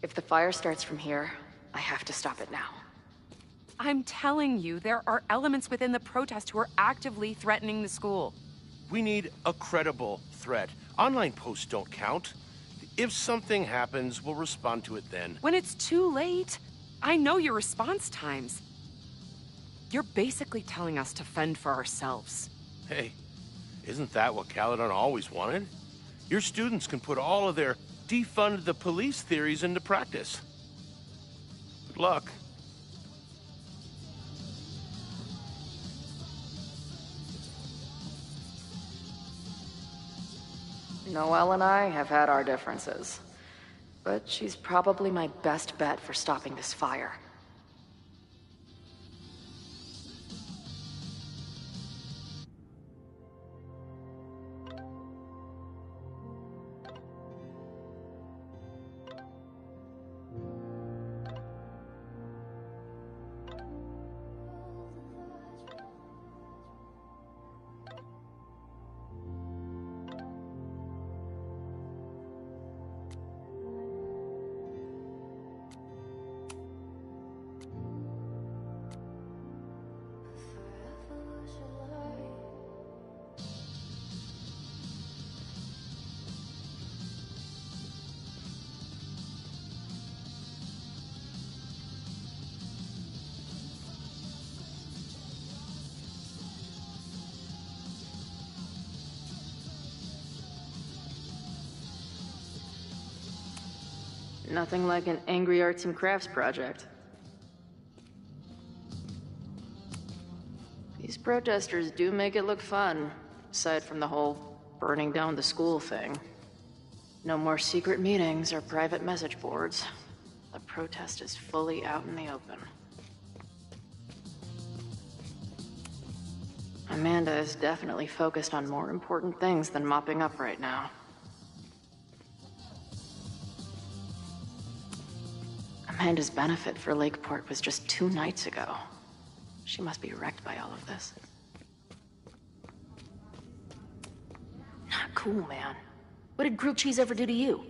If the fire starts from here, I have to stop it now. I'm telling you, there are elements within the protest who are actively threatening the school. We need a credible threat. Online posts don't count. If something happens, we'll respond to it then. When it's too late, I know your response times. You're basically telling us to fend for ourselves. Hey, isn't that what Caledon always wanted? Your students can put all of their defund the police theories into practice. Good luck. Noelle and I have had our differences, but she's probably my best bet for stopping this fire. Nothing like an angry arts and crafts project. These protesters do make it look fun, aside from the whole burning down the school thing. No more secret meetings or private message boards. The protest is fully out in the open. Amanda is definitely focused on more important things than mopping up right now. Amanda's benefit for Lakeport was just 2 nights ago. She must be wrecked by all of this. Not cool, man. What did grilled cheese ever do to you?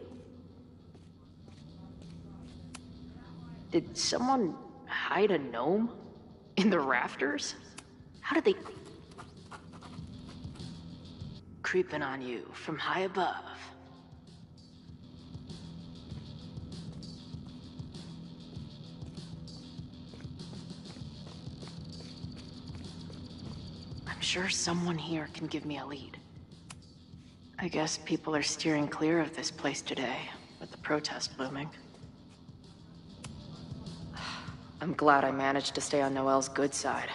Did someone hide a gnome in the rafters? How did they... creeping on you from high above? I'm sure someone here can give me a lead. I guess people are steering clear of this place today, with the protest looming. I'm glad I managed to stay on Noelle's good side.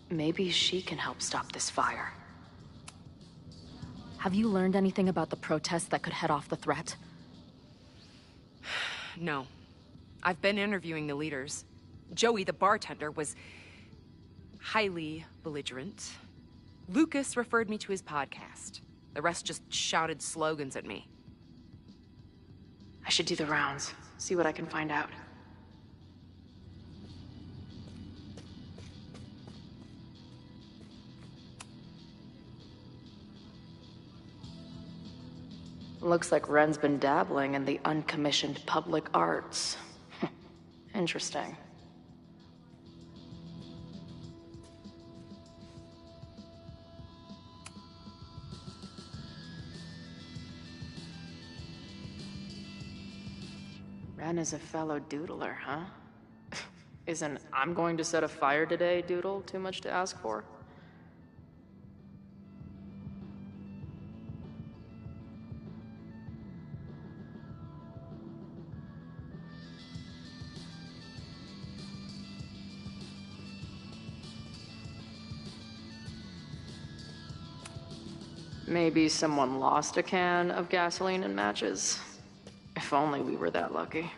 Maybe she can help stop this fire. Have you learned anything about the protest that could head off the threat? No. I've been interviewing the leaders. Joey, the bartender, was highly belligerent. Lucas referred me to his podcast. The rest just shouted slogans at me. I should do the rounds, see what I can find out. Looks like Ren's been dabbling in the uncommissioned public arts. Interesting. Ren is a fellow doodler, huh? Isn't "I'm going to set a fire today" doodle too much to ask for? Maybe someone lost a can of gasoline and matches. If only we were that lucky.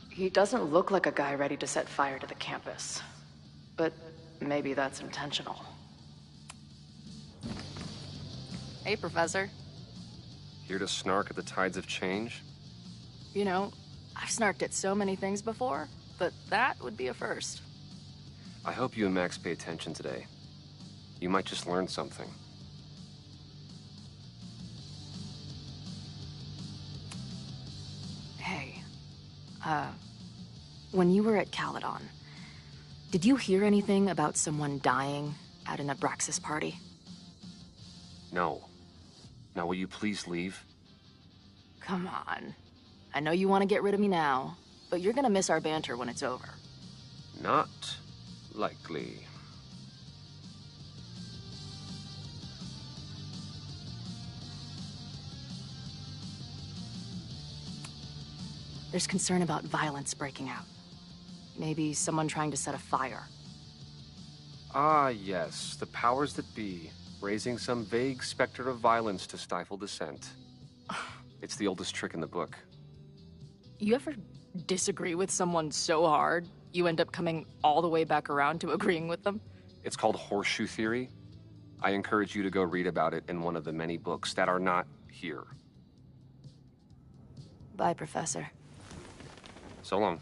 He doesn't look like a guy ready to set fire to the campus. But maybe that's intentional. Hey, Professor. Here to snark at the tides of change? You know, I've snarked at so many things before. but that would be a first. I hope you and Max pay attention today. You might just learn something. Hey, when you were at Caledon, did you hear anything about someone dying at an Abraxas party? No. Now, will you please leave? Come on. I know you want to get rid of me now, but you're gonna miss our banter when it's over. Not likely. There's concern about violence breaking out. Maybe someone trying to set a fire. Ah, yes. The powers that be, raising some vague specter of violence to stifle dissent. It's the oldest trick in the book. You ever disagree with someone so hard, you end up coming all the way back around to agreeing with them? It's called horseshoe theory. I encourage you to go read about it in one of the many books that are not here. Bye, Professor. So long.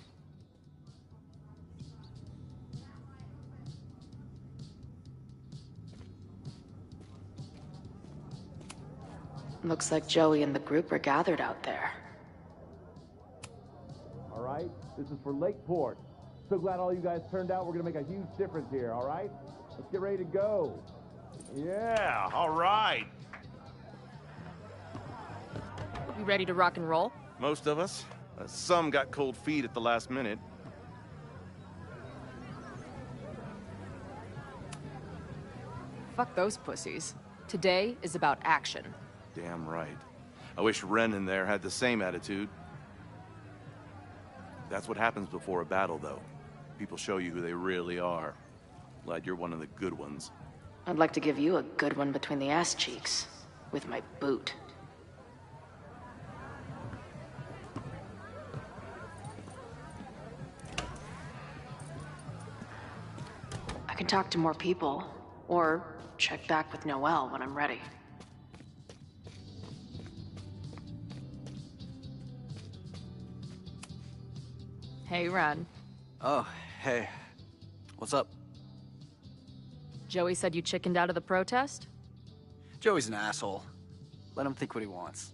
Looks like Joey and the group are gathered out there. All right, this is for Lakeport. So glad all you guys turned out. We're gonna make a huge difference here, all right? Let's get ready to go. Yeah, all right. You ready to rock and roll? Most of us. Some got cold feet at the last minute. Fuck those pussies. Today is about action. Damn right. I wish Ren in there had the same attitude. That's what happens before a battle, though. People show you who they really are. Glad you're one of the good ones. I'd like to give you a good one between the ass cheeks. With my boot. I can talk to more people, or check back with Noelle when I'm ready. Hey, Ren. Oh, hey. What's up? Joey said you chickened out of the protest? Joey's an asshole. Let him think what he wants.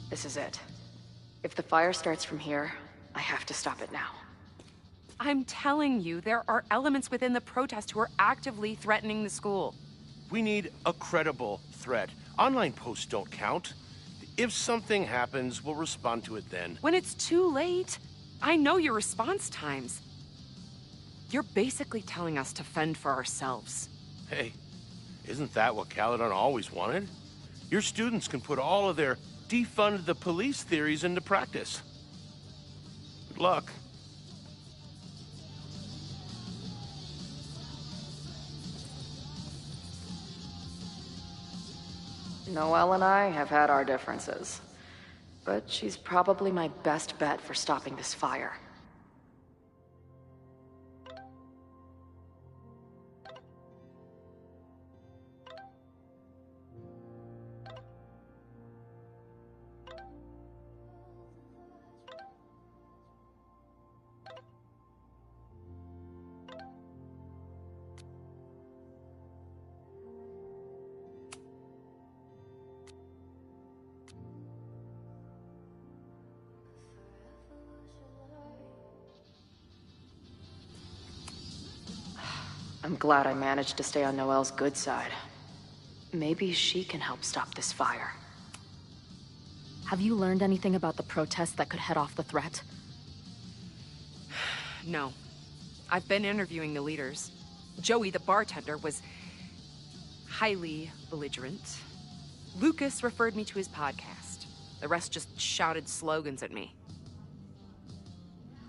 This is it. If the fire starts from here, I have to stop it now. I'm telling you, there are elements within the protest who are actively threatening the school. We need a credible threat. Online posts don't count. If something happens, we'll respond to it then. When it's too late, I know your response times. You're basically telling us to fend for ourselves. Hey, isn't that what Caledon always wanted? Your students can put all of their defund the police theories into practice. Good luck. Noelle and I have had our differences, but she's probably my best bet for stopping this fire. I'm glad I managed to stay on Noelle's good side. Maybe she can help stop this fire. Have you learned anything about the protest that could head off the threat? No. I've been interviewing the leaders. Joey, the bartender, was highly belligerent. Lucas referred me to his podcast. The rest just shouted slogans at me.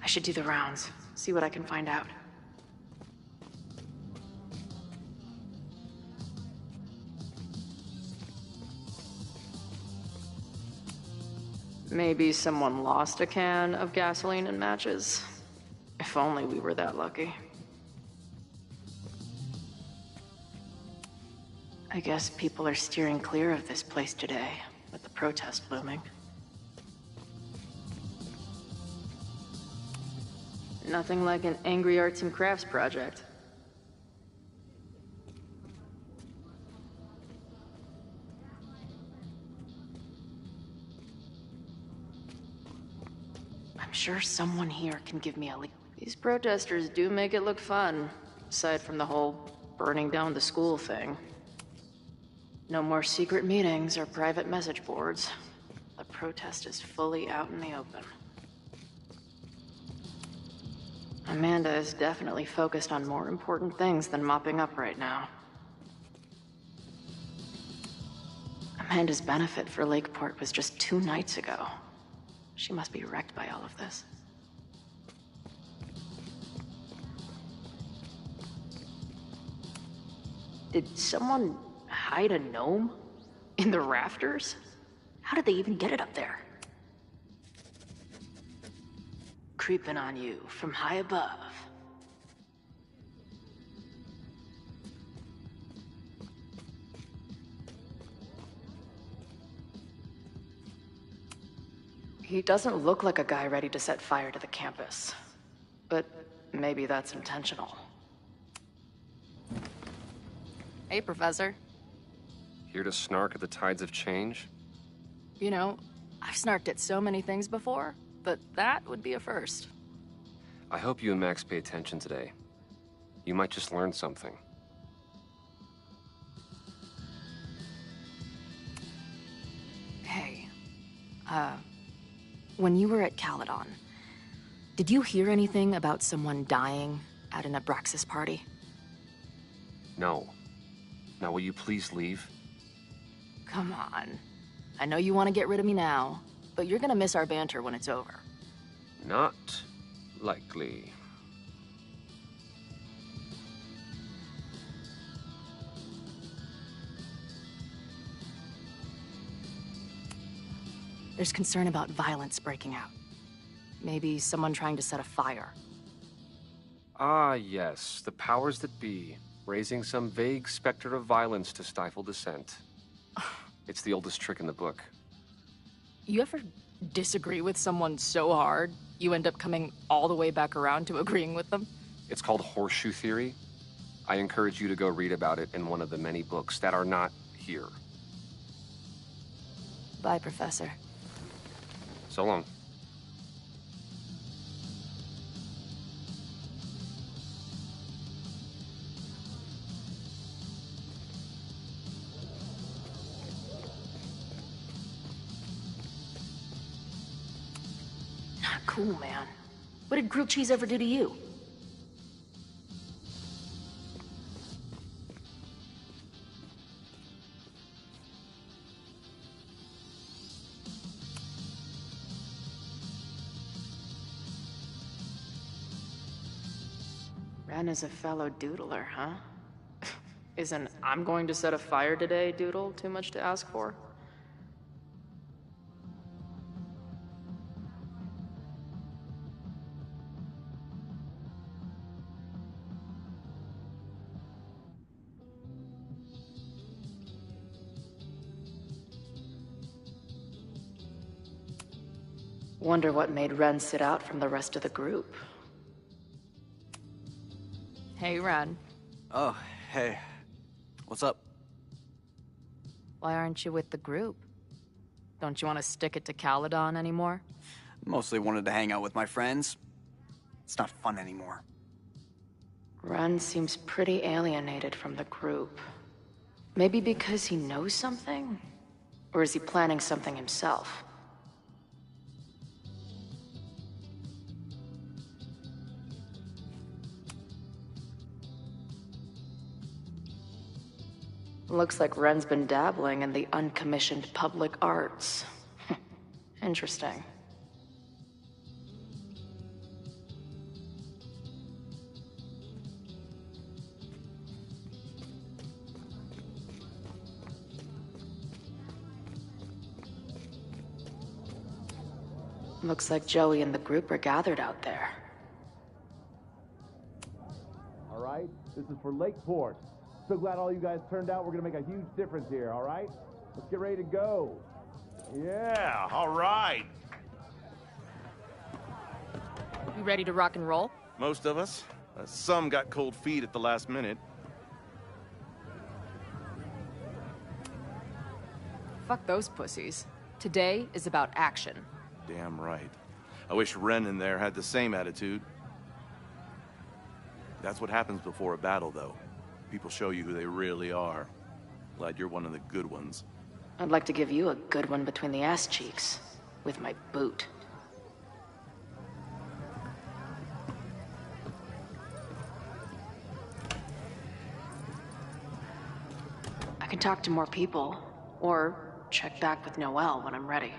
I should do the rounds, see what I can find out. Maybe someone lost a can of gasoline and matches. If only we were that lucky. I guess people are steering clear of this place today, with the protest looming. Nothing like an angry arts and crafts project. I'm sure someone here can give me a lead. These protesters do make it look fun, aside from the whole burning down the school thing. No more secret meetings or private message boards. The protest is fully out in the open. Amanda is definitely focused on more important things than mopping up right now. Amanda's benefit for Lakeport was just 2 nights ago. She must be wrecked by all of this. Did someone hide a gnome in the rafters? How did they even get it up there? Creeping on you from high above. He doesn't look like a guy ready to set fire to the campus. But maybe that's intentional. Hey, Professor. Here to snark at the tides of change? You know, I've snarked at so many things before, but that would be a first. I hope you and Max pay attention today. You might just learn something. Hey, when you were at Caledon, did you hear anything about someone dying at an Abraxas party? No. Now will you please leave? Come on. I know you want to get rid of me now, but you're gonna miss our banter when it's over. Not likely. There's concern about violence breaking out. Maybe someone trying to set a fire. Ah, yes. The powers that be. Raising some vague specter of violence to stifle dissent. It's the oldest trick in the book. You ever disagree with someone so hard, you end up coming all the way back around to agreeing with them? It's called horseshoe theory. I encourage you to go read about it in one of the many books that are not here. Bye, Professor. So long. Not cool, man. What did grilled cheese ever do to you? Ren is a fellow doodler, huh? Isn't "I'm going to set a fire today" doodle too much to ask for? Wonder what made Ren sit out from the rest of the group. Hey, Ren. Oh, hey. What's up? Why aren't you with the group? Don't you want to stick it to Caledon anymore? Mostly wanted to hang out with my friends. It's not fun anymore. Ren seems pretty alienated from the group. Maybe because he knows something? Or is he planning something himself? Looks like Ren's been dabbling in the uncommissioned public arts. Interesting. Looks like Joey and the group are gathered out there. All right? This is for Lakeport. So glad all you guys turned out. We're gonna make a huge difference here, all right? Let's get ready to go. Yeah, all right. ready to rock and roll? Most of us. Some got cold feet at the last minute. Fuck those pussies. Today is about action. Damn right. I wish Ren in there had the same attitude. That's what happens before a battle, though. People show you who they really are. Glad you're one of the good ones. I'd like to give you a good one between the ass cheeks. With my boot. I can talk to more people, or check back with Noelle when I'm ready.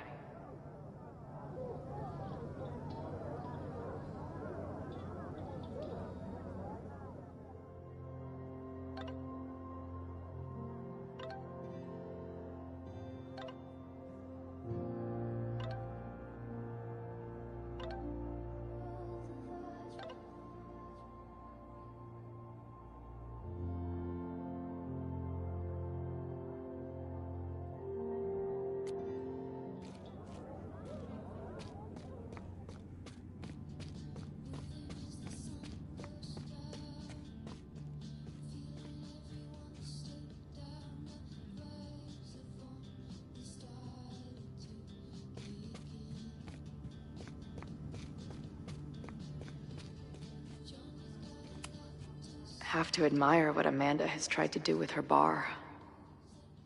Have to admire what Amanda has tried to do with her bar.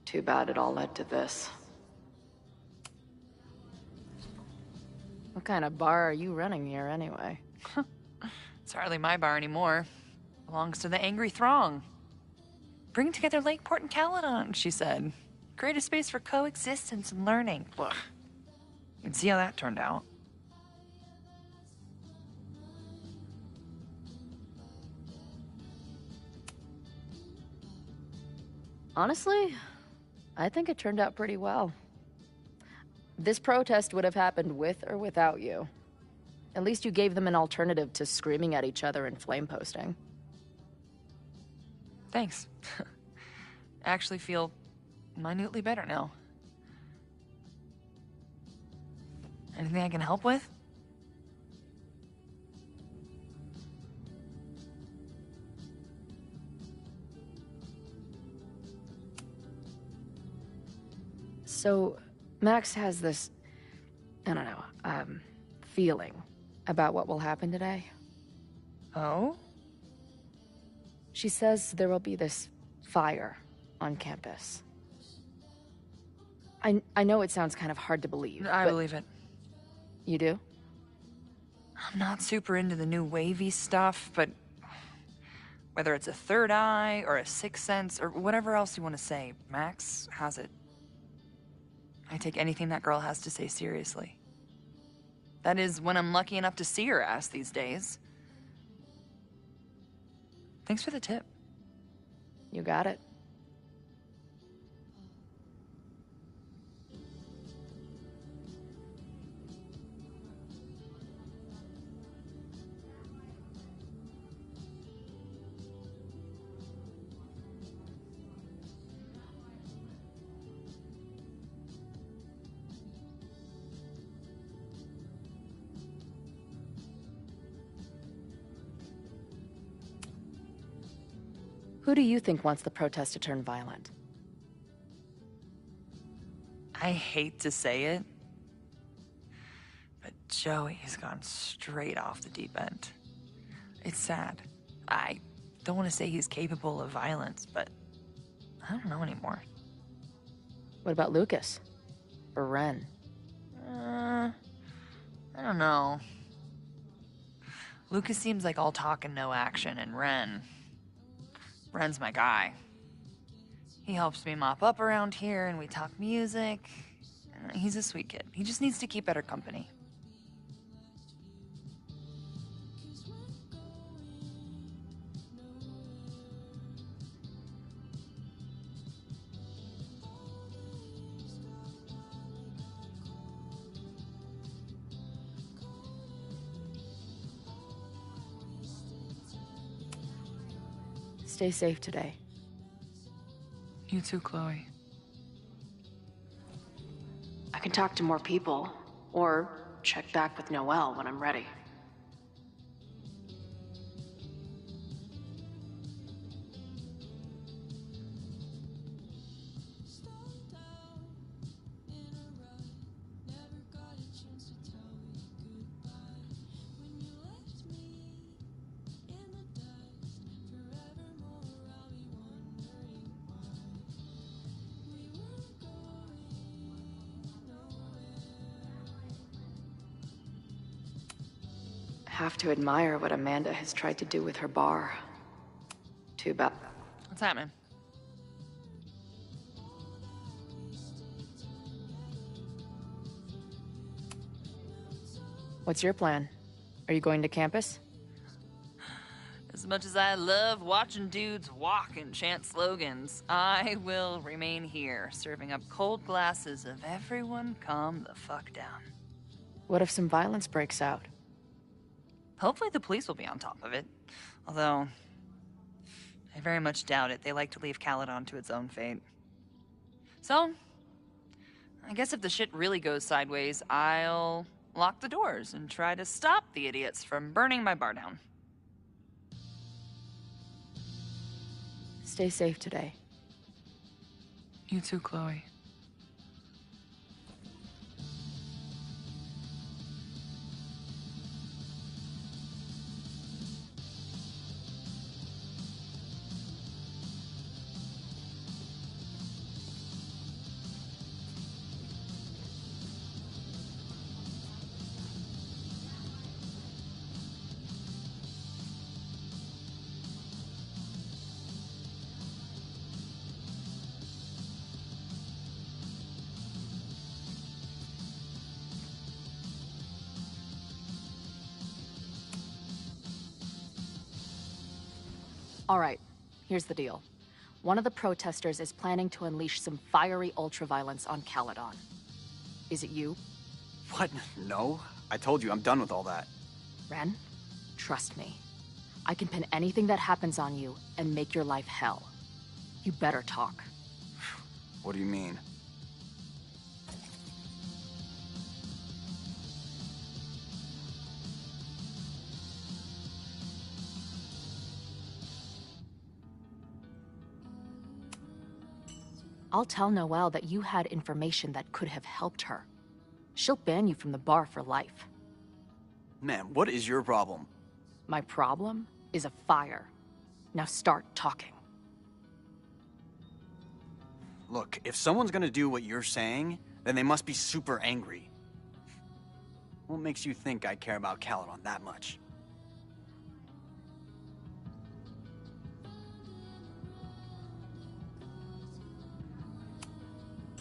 Too bad it all led to this. What kind of bar are you running here anyway? It's hardly my bar anymore. Belongs to the Angry Throng. Bring together Lakeport and Caledon, she said. Create a space for coexistence and learning. Ugh. You can see how that turned out. Honestly, I think it turned out pretty well. This protest would have happened with or without you. At least you gave them an alternative to screaming at each other and flame posting. Thanks. I actually feel minutely better now. Anything I can help with? So, Max has this, I don't know, feeling about what will happen today. Oh? She says there will be this fire on campus. I know it sounds kind of hard to believe. I believe it. You do? I'm not super into the new wavy stuff, but whether it's a third eye or a sixth sense or whatever else you want to say, Max has it. I take anything that girl has to say seriously. That is, when I'm lucky enough to see her ass these days. Thanks for the tip. You got it. Who do you think wants the protest to turn violent? I hate to say it, but Joey has gone straight off the deep end. It's sad. I don't want to say he's capable of violence, but I don't know anymore. What about Lucas? Or Ren? I don't know. Lucas seems like all talk and no action, and Ren's my guy. He helps me mop up around here, and we talk music. He's a sweet kid. He just needs to keep better company. Stay safe today. You too, Chloe. I can talk to more people, or check back with Noelle when I'm ready. Have to admire what Amanda has tried to do with her bar. Too bad. What's happening? What's your plan? Are you going to campus? As much as I love watching dudes walk and chant slogans, I will remain here, serving up cold glasses of everyone calm the fuck down. What if some violence breaks out? Hopefully the police will be on top of it. Although, I very much doubt it. They like to leave Caledon to its own fate. So, I guess if the shit really goes sideways, I'll lock the doors and try to stop the idiots from burning my bar down. Stay safe today. You too, Chloe. All right, here's the deal. One of the protesters is planning to unleash some fiery ultraviolence on Caledon. Is it you? What? No. I told you, I'm done with all that. Ren, trust me. I can pin anything that happens on you and make your life hell. You better talk. What do you mean? I'll tell Noelle that you had information that could have helped her. She'll ban you from the bar for life. Man, what is your problem? My problem is a fire. Now start talking. Look, if someone's gonna do what you're saying, then they must be super angry. What makes you think I care about Caledon that much?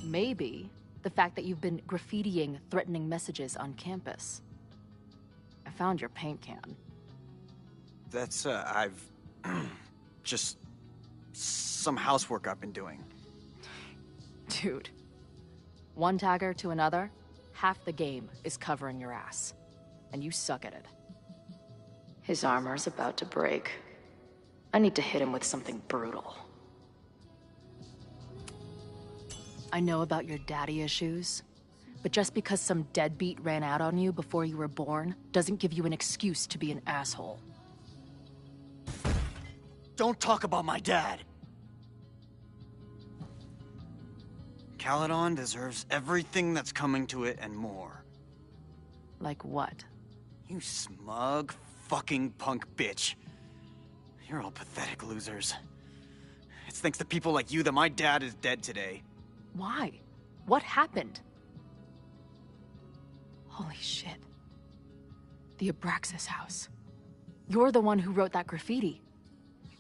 Maybe the fact that you've been graffitiing threatening messages on campus. I found your paint can. That's, I've... just... some housework I've been doing. Dude. One tagger to another, half the game is covering your ass. And you suck at it. His armor's about to break. I need to hit him with something brutal. I know about your daddy issues, but just because some deadbeat ran out on you before you were born doesn't give you an excuse to be an asshole. Don't talk about my dad! Caledon deserves everything that's coming to it and more. Like what? You smug, fucking punk bitch. You're all pathetic losers. It's thanks to people like you that my dad is dead today. Why? What happened? Holy shit. The Abraxas house. You're the one who wrote that graffiti.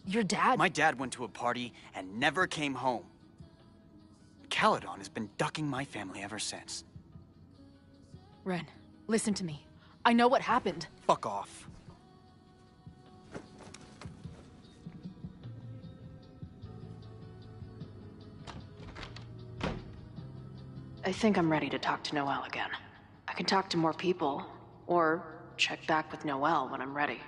Your dad— My dad went to a party and never came home. Caledon has been ducking my family ever since. Ren, listen to me. I know what happened. Fuck off. I think I'm ready to talk to Noelle again. I can talk to more people, or check back with Noelle when I'm ready.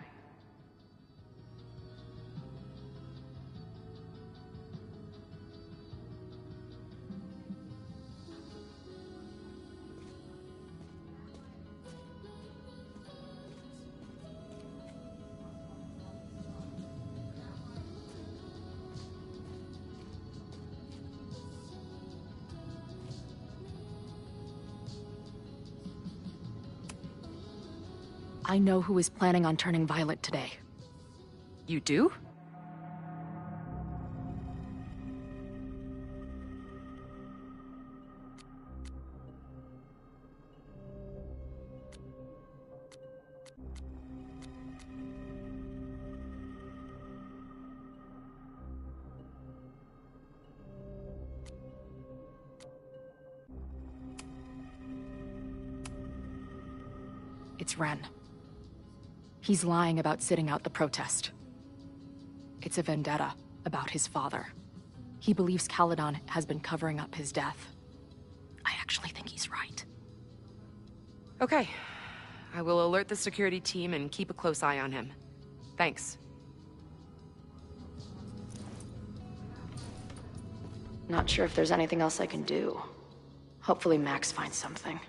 I know who is planning on turning violent today. You do? It's Ren. He's lying about sitting out the protest. It's a vendetta about his father. He believes Caledon has been covering up his death. I actually think he's right. Okay. I will alert the security team and keep a close eye on him. Thanks. Not sure if there's anything else I can do. Hopefully Max finds something.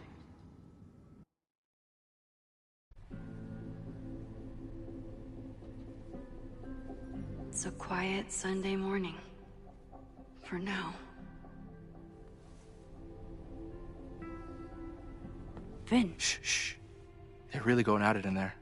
It's a quiet Sunday morning. For now. Vin. Shh. They're really going at it in there.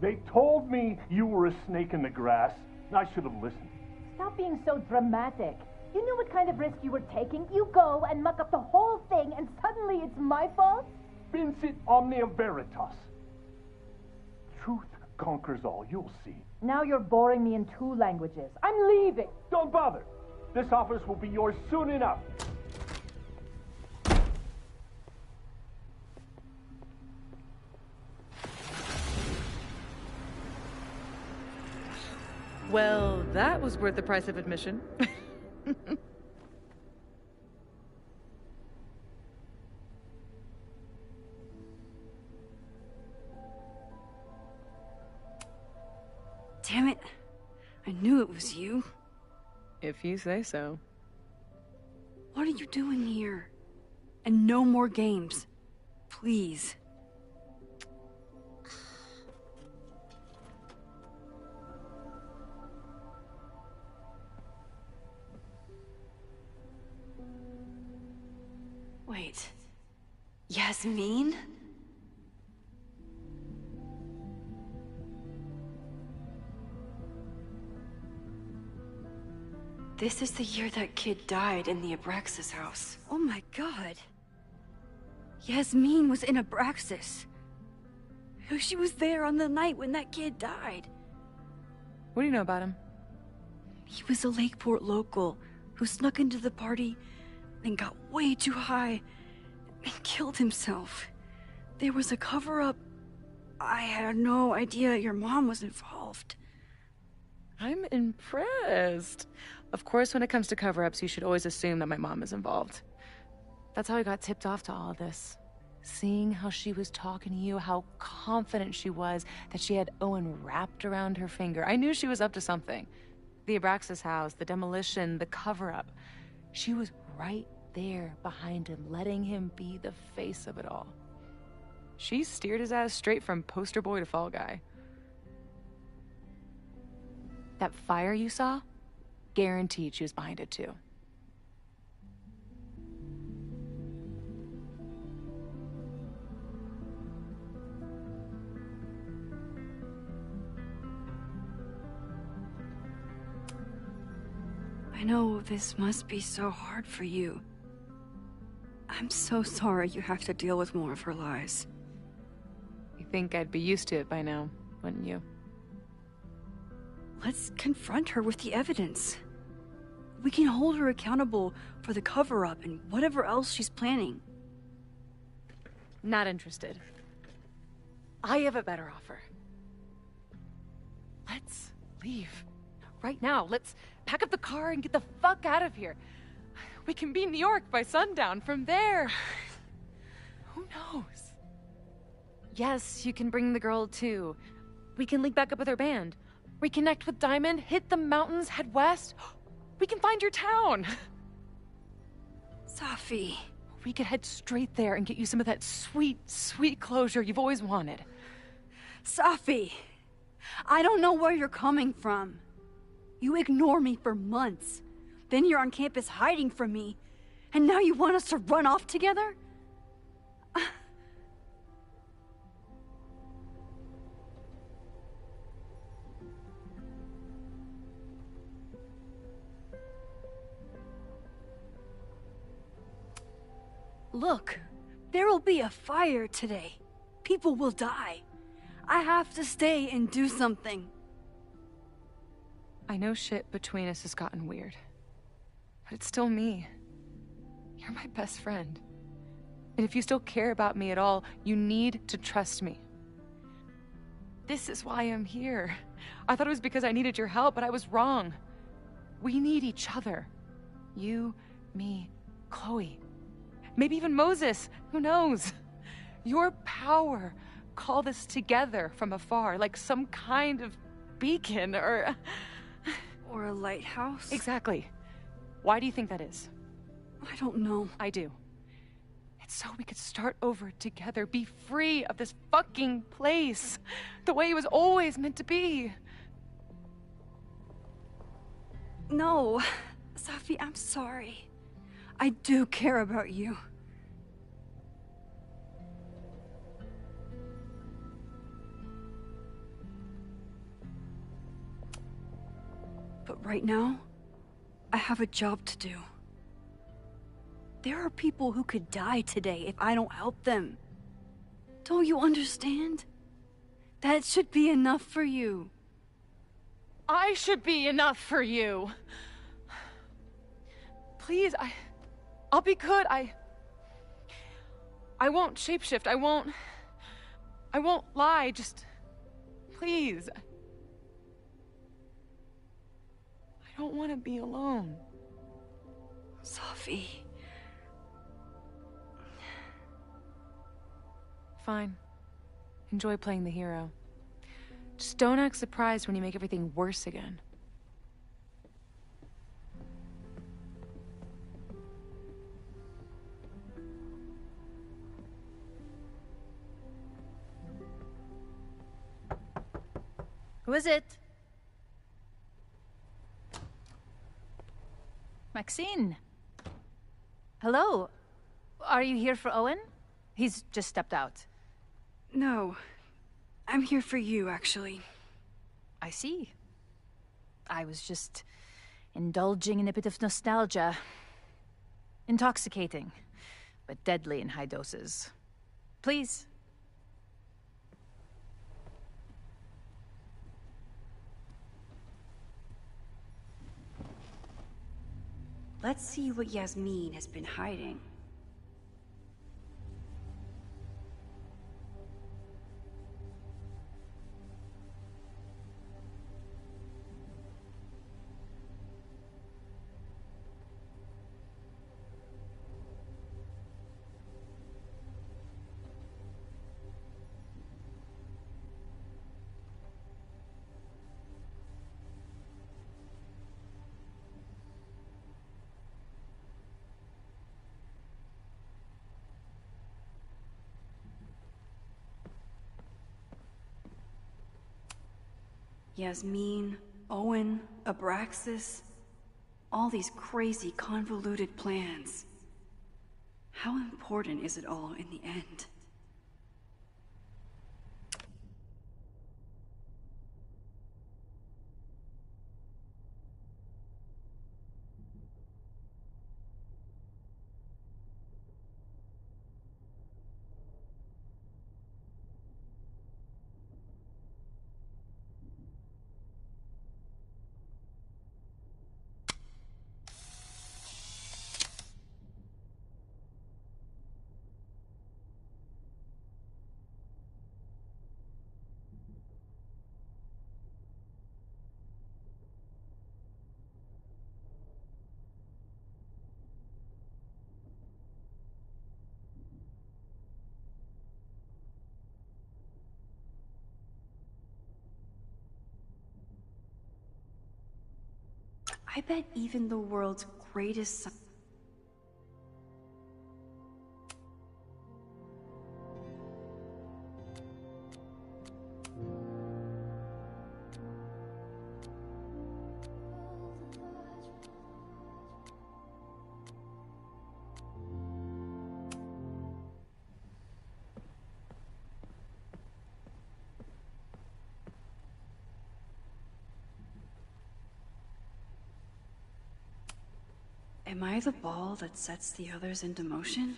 They told me you were a snake in the grass. I should have listened. Stop being so dramatic. You knew what kind of risk you were taking. You go and muck up the whole thing, and suddenly it's my fault? Vincit omnia veritas. Truth conquers all, you'll see. Now you're boring me in 2 languages. I'm leaving. Don't bother. This office will be yours soon enough. Well, that was worth the price of admission. Damn it. I knew it was you. If you say so. What are you doing here? And no more games. Please. Wait. Yasmin? This is the year that kid died in the Abraxas house. Oh my god. Yasmin was in Abraxas. She was there on the night when that kid died. What do you know about him? He was a Lakeport local who snuck into the party and got way too high and killed himself. There was a cover-up. I had no idea your mom was involved. I'm impressed. Of course, when it comes to cover-ups, you should always assume that my mom is involved. That's how I got tipped off to all this. Seeing how she was talking to you, how confident she was that she had Owen wrapped around her finger. I knew she was up to something. The Abraxas house, the demolition, the cover-up. She was right there behind him, letting him be the face of it all. She steered his ass straight from poster boy to fall guy. That fire you saw? Guaranteed she was behind it too. I know this must be so hard for you. I'm so sorry you have to deal with more of her lies. You think I'd be used to it by now, wouldn't you? Let's confront her with the evidence. We can hold her accountable for the cover-up and whatever else she's planning. Not interested. I have a better offer. Let's leave. Right now, let's pack up the car and get the fuck out of here. We can be in New York by sundown. From there, who knows? Yes, you can bring the girl too. We can link back up with her band. Reconnect with Diamond, hit the mountains, head west. We can find your town. Safi. We could head straight there and get you some of that sweet, sweet closure you've always wanted. Safi, I don't know where you're coming from. You ignore me for months. Then you're on campus hiding from me. And now you want us to run off together? Look, there will be a fire today. People will die. I have to stay and do something. I know shit between us has gotten weird. But it's still me. You're my best friend. And if you still care about me at all, you need to trust me. This is why I'm here. I thought it was because I needed your help, but I was wrong. We need each other. You, me, Chloe. Maybe even Moses. Who knows? Your power called us together from afar, like some kind of beacon or... Or a lighthouse? Exactly. Why do you think that is? I don't know. I do. It's so we could start over together, be free of this fucking place, the way it was always meant to be. No, Safi, I'm sorry. I do care about you. But right now, I have a job to do. There are people who could die today if I don't help them. Don't you understand? That should be enough for you. I should be enough for you. Please, I'll be good. I won't shapeshift. I won't lie. Just, please. I don't want to be alone. Safi. Fine. Enjoy playing the hero. Just don't act surprised when you make everything worse again. Who is it? Maxine. Hello. Are you here for Owen? He's just stepped out. No. I'm here for you, actually. I see. I was just indulging in a bit of nostalgia. Intoxicating, but deadly in high doses. Please. Let's see what Yasmin has been hiding. Yasmin, Owen, Abraxas, all these crazy, convoluted plans. How important is it all in the end? I bet even the world's greatest Am I the ball that sets the others into motion?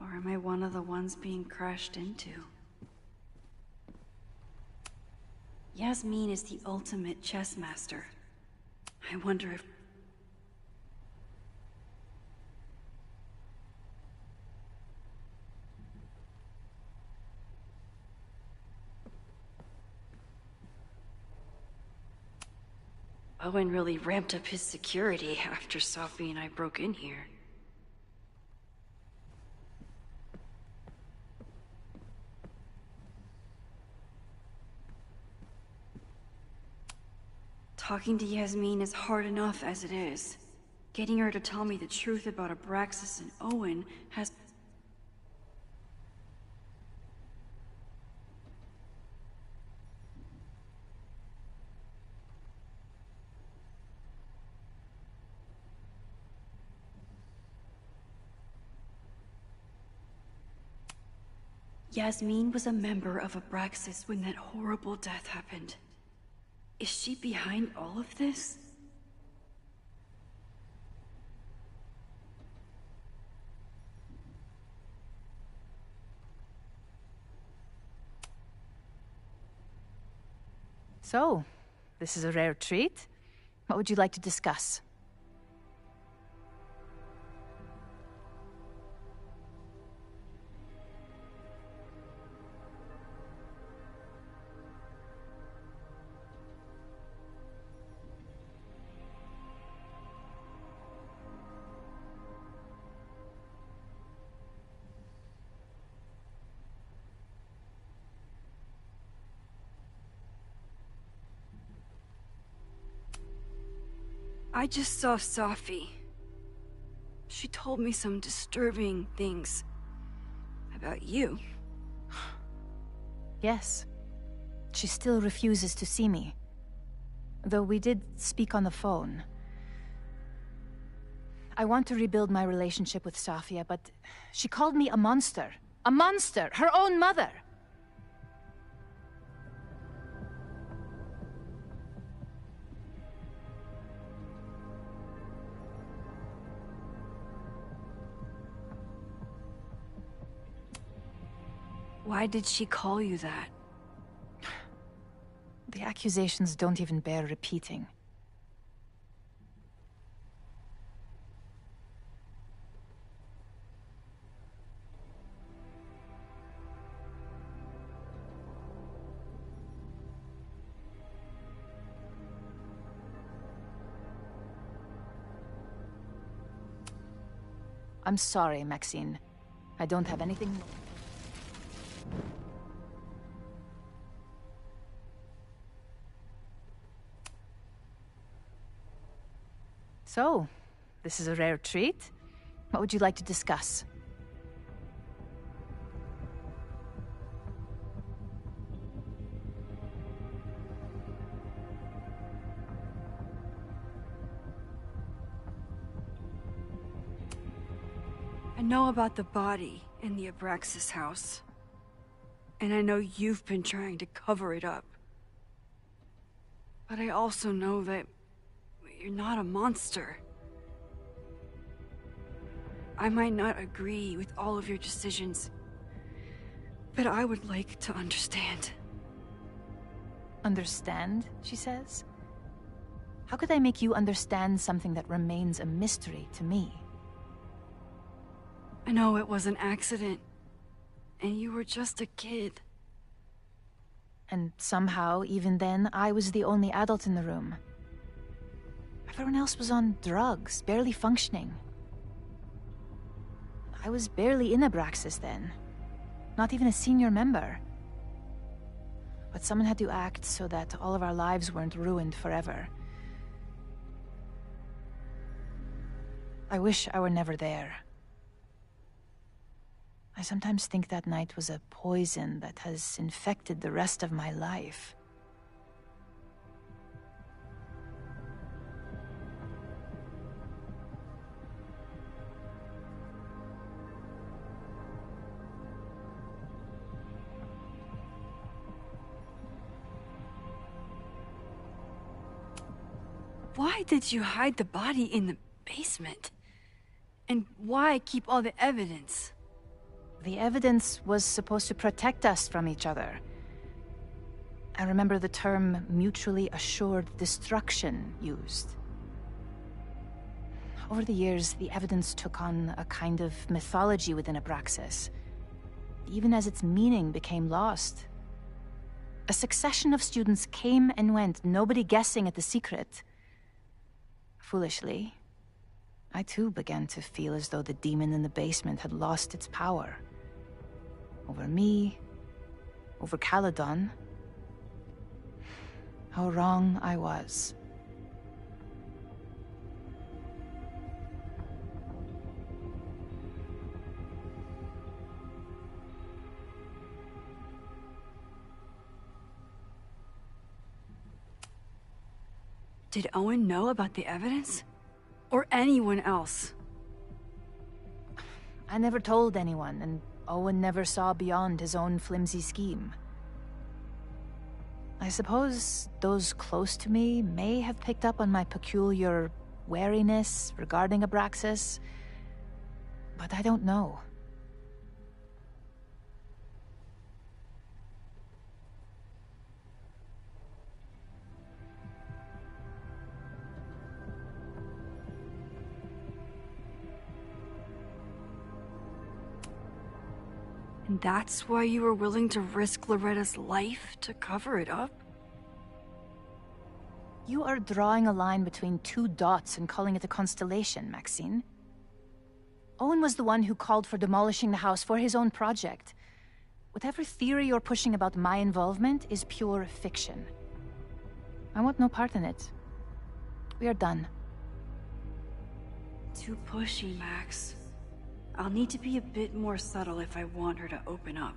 Or am I one of the ones being crashed into? Yasmin is the ultimate chess master. I wonder if... Owen really ramped up his security after Sophie and I broke in here. Talking to Yasmin is hard enough as it is. Getting her to tell me the truth about Abraxas and Owen has... Yasmin was a member of Abraxas when that horrible death happened. Is she behind all of this? So, this is a rare treat. What would you like to discuss? I just saw Sophie. She told me some disturbing things about you. Yes. She still refuses to see me. Though we did speak on the phone. I want to rebuild my relationship with Safia, but she called me a monster. A monster! Her own mother! Why did she call you that? The accusations don't even bear repeating. I'm sorry, Maxine. I don't have anything more. So, this is a rare treat. What would you like to discuss? I know about the body in the Abraxas house. And I know you've been trying to cover it up. But I also know that you're not a monster. I might not agree with all of your decisions, but I would like to understand. Understand, she says? How could I make you understand something that remains a mystery to me? I know it was an accident, and you were just a kid. And somehow, even then, I was the only adult in the room. Everyone else was on drugs, barely functioning. I was barely in Abraxas then. Not even a senior member. But someone had to act so that all of our lives weren't ruined forever. I wish I were never there. I sometimes think that night was a poison that has infected the rest of my life. Why did you hide the body in the basement? And why keep all the evidence? The evidence was supposed to protect us from each other. I remember the term mutually assured destruction used. Over the years, the evidence took on a kind of mythology within Abraxas, even as its meaning became lost. A succession of students came and went, nobody guessing at the secret. Foolishly, I too began to feel as though the demon in the basement had lost its power. Over me, over Caledon. How wrong I was. Did Owen know about the evidence? Or anyone else? I never told anyone, and Owen never saw beyond his own flimsy scheme. I suppose those close to me may have picked up on my peculiar wariness regarding Abraxas, but I don't know. And that's why you were willing to risk Loretta's life to cover it up? You are drawing a line between two dots and calling it a constellation, Maxine. Owen was the one who called for demolishing the house for his own project. Whatever theory you're pushing about my involvement is pure fiction. I want no part in it. We are done. Too pushy, Max. I'll need to be a bit more subtle if I want her to open up.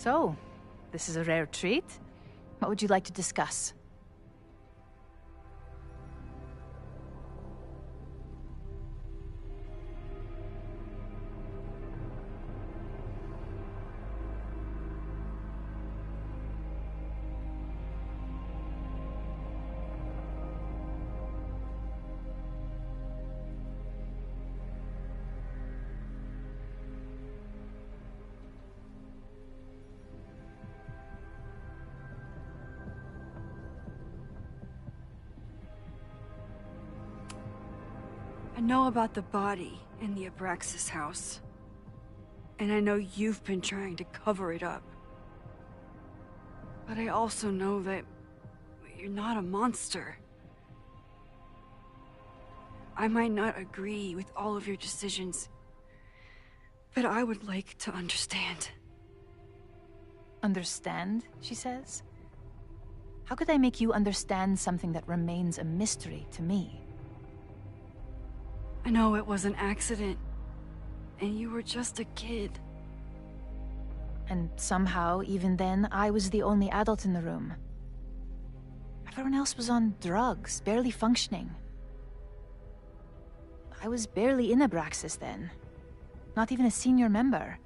So, this is a rare treat. What would you like to discuss? I know about the body in the Abraxas house. And I know you've been trying to cover it up. But I also know that you're not a monster. I might not agree with all of your decisions, but I would like to understand. Understand, she says? How could I make you understand something that remains a mystery to me? I know it was an accident, and you were just a kid. And somehow, even then, I was the only adult in the room. Everyone else was on drugs, barely functioning. I was barely in Abraxas then. Not even a senior member.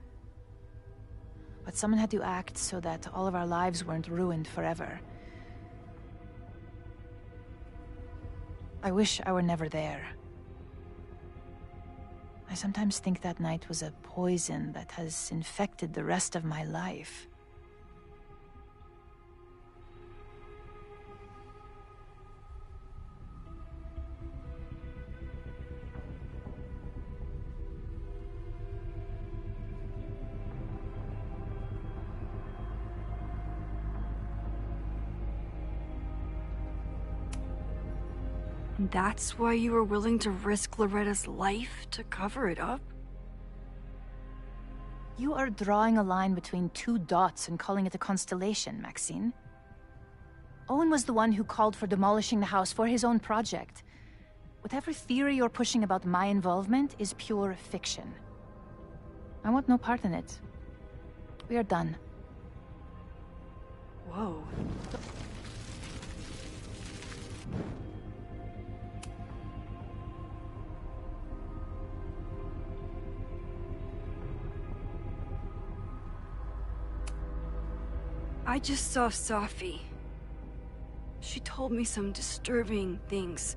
But someone had to act so that all of our lives weren't ruined forever. I wish I were never there. I sometimes think that night was a poison that has infected the rest of my life. And that's why you were willing to risk Loretta's life to cover it up? You are drawing a line between two dots and calling it a constellation, Maxine. Owen was the one who called for demolishing the house for his own project. Whatever theory you're pushing about my involvement is pure fiction. I want no part in it. We are done. Whoa. I just saw Safi. She told me some disturbing things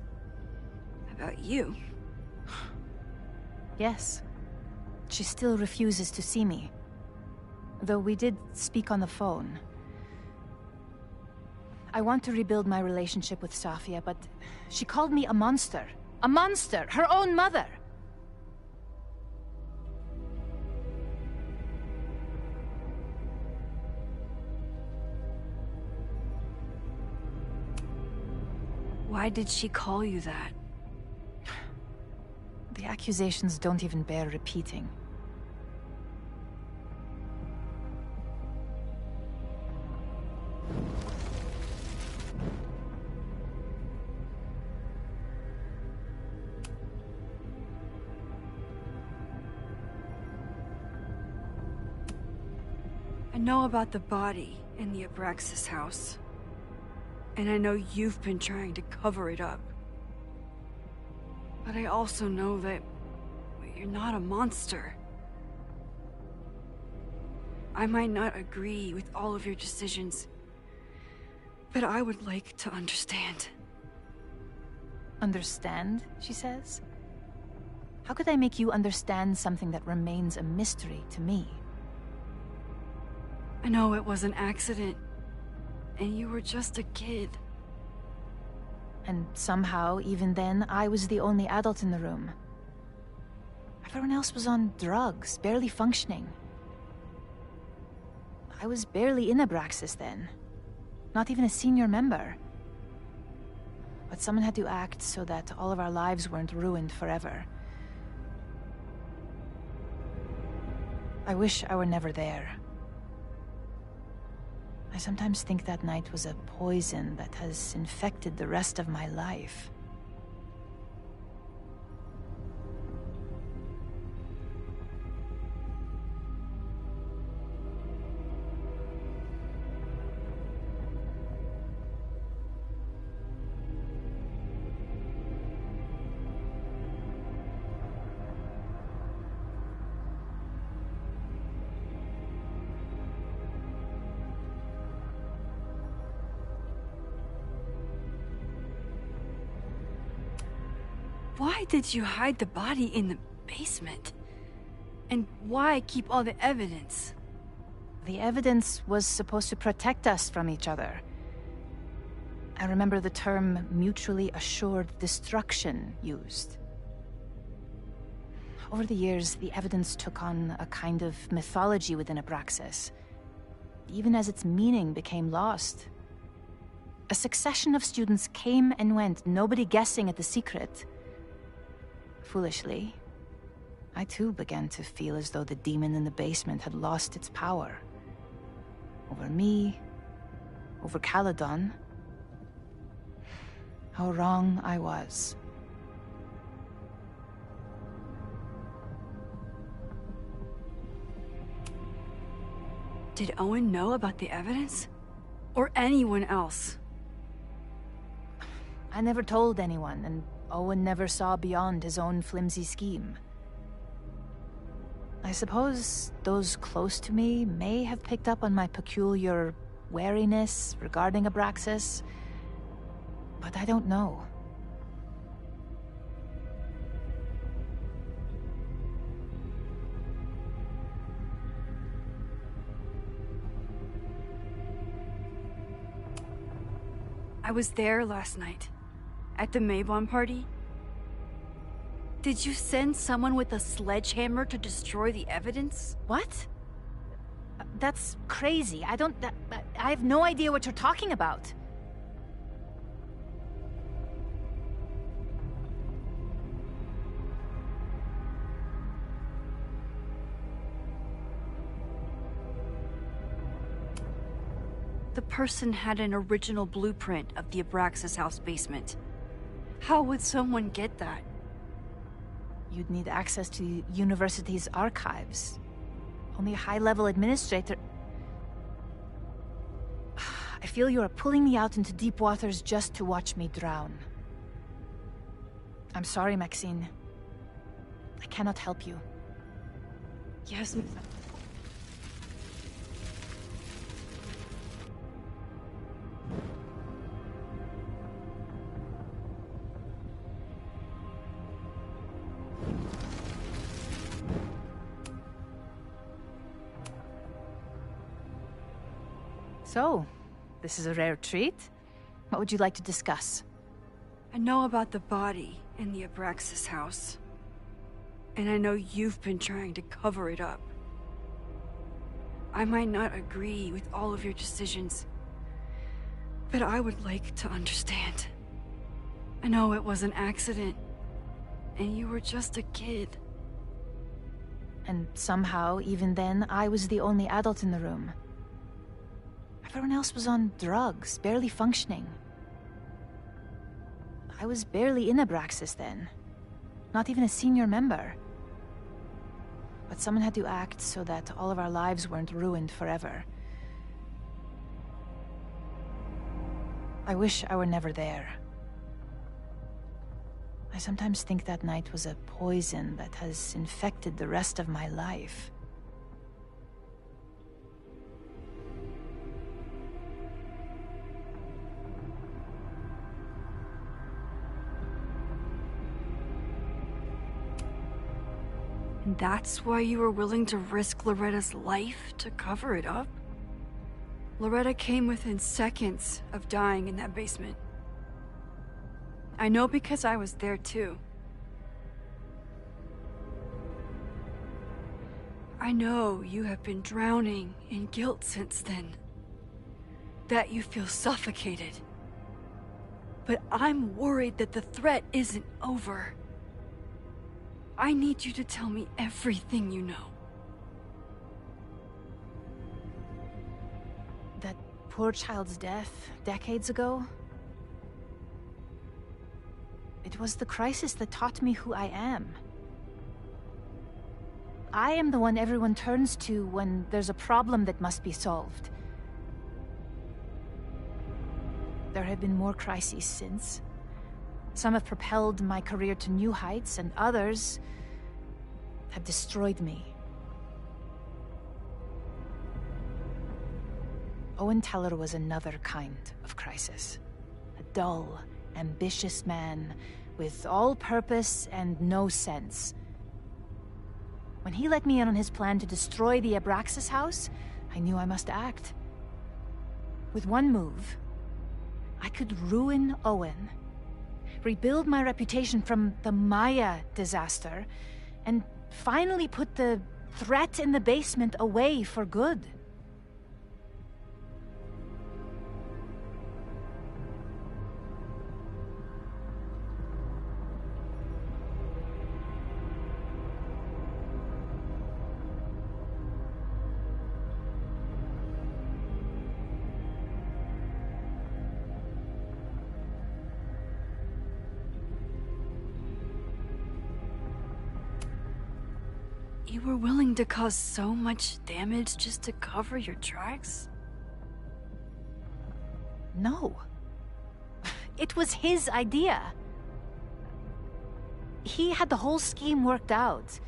about you. Yes. She still refuses to see me. Though we did speak on the phone. I want to rebuild my relationship with Safia, but she called me a monster. A monster! Her own mother! Why did she call you that? The accusations don't even bear repeating. I know about the body in the Abraxas house. And I know you've been trying to cover it up. But I also know that you're not a monster. I might not agree with all of your decisions, but I would like to understand. Understand, she says? How could I make you understand something that remains a mystery to me? I know it was an accident, and you were just a kid. And somehow, even then, I was the only adult in the room. Everyone else was on drugs, barely functioning. I was barely in Abraxas then. Not even a senior member. But someone had to act so that all of our lives weren't ruined forever. I wish I were never there. I sometimes think that night was a poison that has infected the rest of my life. Why did you hide the body in the basement? And why keep all the evidence? The evidence was supposed to protect us from each other. I remember the term mutually assured destruction used. Over the years, the evidence took on a kind of mythology within Abraxas, even as its meaning became lost. A succession of students came and went, nobody guessing at the secret. Foolishly, I too began to feel as though the demon in the basement had lost its power. Over me, over Caledon. How wrong I was. Did Owen know about the evidence? Or anyone else? I never told anyone, and Owen never saw beyond his own flimsy scheme. I suppose those close to me may have picked up on my peculiar wariness regarding Abraxas, but I don't know. I was there last night. At the Maybon party? Did you send someone with a sledgehammer to destroy the evidence? What? That's crazy. I have no idea what you're talking about. The person had an original blueprint of the Abraxas house basement. How would someone get that? You'd need access to the university's archives. Only a high-level administrator... I feel you are pulling me out into deep waters just to watch me drown. I'm sorry, Maxine. I cannot help you. Yes, So, this is a rare treat. What would you like to discuss? I know about the body in the Abraxas house. And I know you've been trying to cover it up. I might not agree with all of your decisions, but I would like to understand. I know it was an accident, and you were just a kid. And somehow, even then, I was the only adult in the room. Everyone else was on drugs, barely functioning. I was barely in Abraxas then. Not even a senior member. But someone had to act so that all of our lives weren't ruined forever. I wish I were never there. I sometimes think that night was a poison that has infected the rest of my life. And that's why you were willing to risk Loretta's life to cover it up? Loretta came within seconds of dying in that basement. I know because I was there too. I know you have been drowning in guilt since then. That you feel suffocated. But I'm worried that the threat isn't over. I need you to tell me everything you know. That poor child's death, decades ago? It was the crisis that taught me who I am. I am the one everyone turns to when there's a problem that must be solved. There have been more crises since. Some have propelled my career to new heights, and others have destroyed me. Owen Teller was another kind of crisis. A dull, ambitious man with all purpose and no sense. When he let me in on his plan to destroy the Abraxas house, I knew I must act. With one move, I could ruin Owen, rebuild my reputation from the Maya disaster, and finally put the threat in the basement away for good. You were willing to cause so much damage just to cover your tracks? No. It was his idea. He had the whole scheme worked out.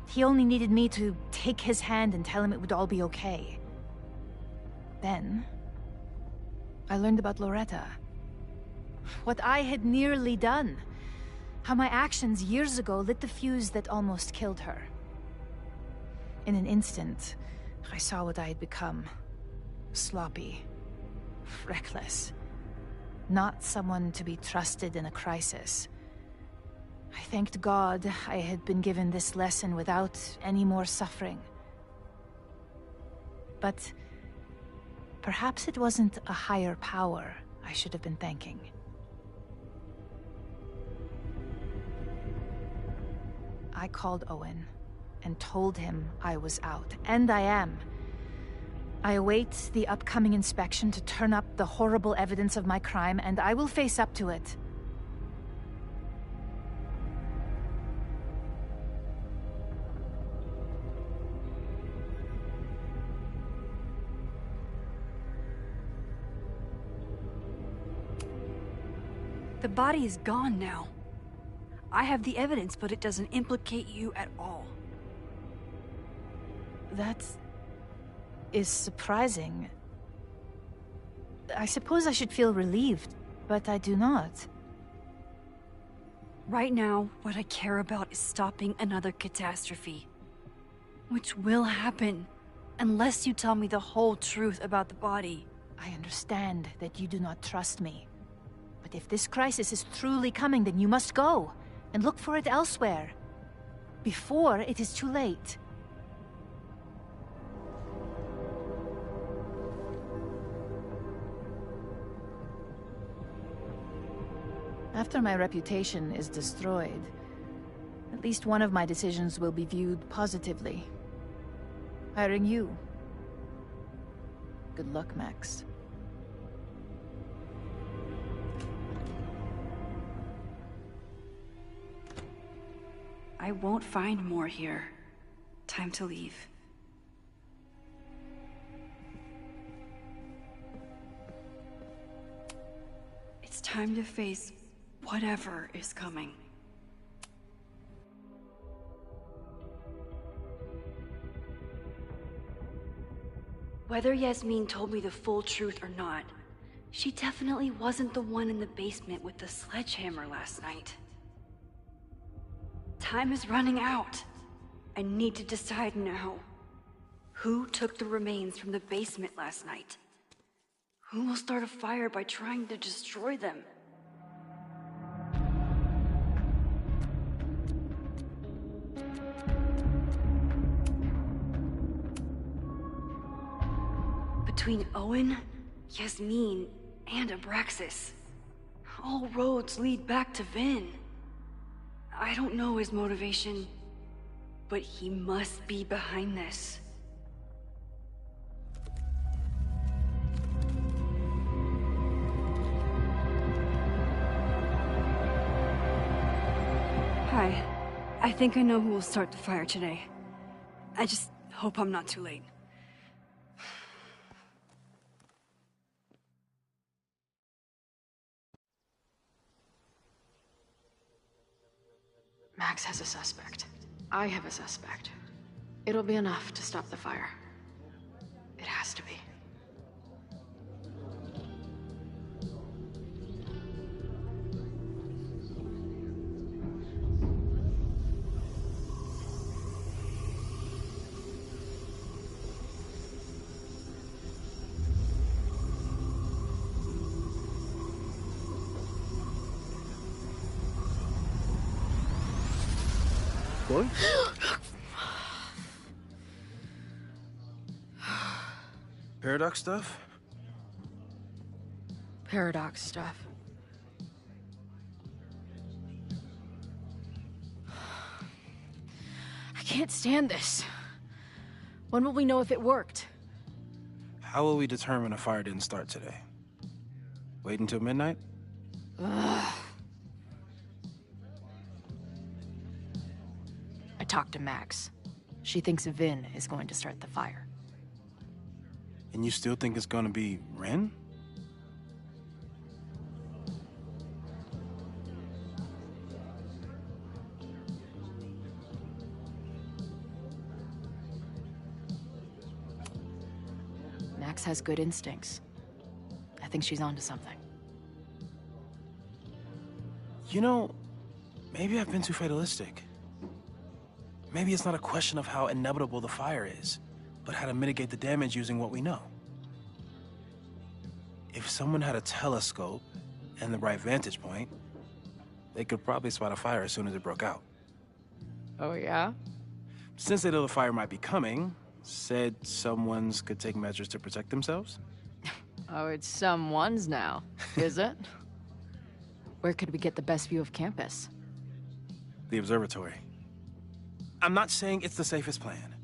He only needed me to take his hand and tell him it would all be okay. Then, I learned about Loretta. What I had nearly done. How my actions years ago lit the fuse that almost killed her. In an instant, I saw what I had become. Sloppy. Reckless. Not someone to be trusted in a crisis. I thanked God I had been given this lesson without any more suffering. But perhaps it wasn't a higher power I should have been thanking. I called Owen and told him I was out, and I am. I await the upcoming inspection to turn up the horrible evidence of my crime, and I will face up to it. The body is gone now. I have the evidence, but it doesn't implicate you at all. That is surprising. I suppose I should feel relieved, but I do not. Right now, what I care about is stopping another catastrophe. Which will happen. unless you tell me the whole truth about the body. I understand that you do not trust me. But if this crisis is truly coming, then you must go and look for it elsewhere. Before it is too late. After my reputation is destroyed, at least one of my decisions will be viewed positively. Hiring you. Good luck, Max. I won't find more here. Time to leave. It's time to face whatever is coming. Whether Yasmin told me the full truth or not, she definitely wasn't the one in the basement with the sledgehammer last night. Time is running out. I need to decide now. Who took the remains from the basement last night? Who will start a fire by trying to destroy them? Between Owen, Yasmin, and Abraxas, all roads lead back to Vin. I don't know his motivation, but he must be behind this. Hi. I think I know who will start the fire today. I just hope I'm not too late. Max has a suspect. I have a suspect. It'll be enough to stop the fire. It has to be. What? Paradox stuff? Paradox stuff. I can't stand this. When will we know if it worked? How will we determine a fire didn't start today? Wait until midnight? Ugh. I talked to Max. She thinks Vin is going to start the fire. And you still think it's gonna be Ren? Max has good instincts. I think she's onto something. You know, maybe I've been too fatalistic. Maybe it's not a question of how inevitable the fire is, but how to mitigate the damage using what we know. If someone had a telescope and the right vantage point, they could probably spot a fire as soon as it broke out. Oh, yeah? Since they know the fire might be coming, said someone's could take measures to protect themselves? Oh, it's someone's now, is it? Where could we get the best view of campus? The observatory. I'm not saying it's the safest plan,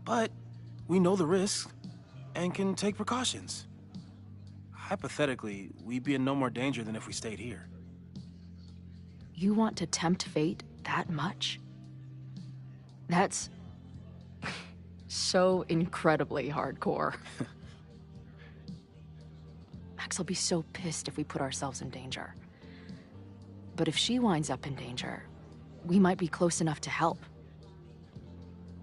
but we know the risks and can take precautions. Hypothetically, we'd be in no more danger than if we stayed here. You want to tempt fate that much? That's so incredibly hardcore. Max will be so pissed if we put ourselves in danger. But if she winds up in danger, we might be close enough to help.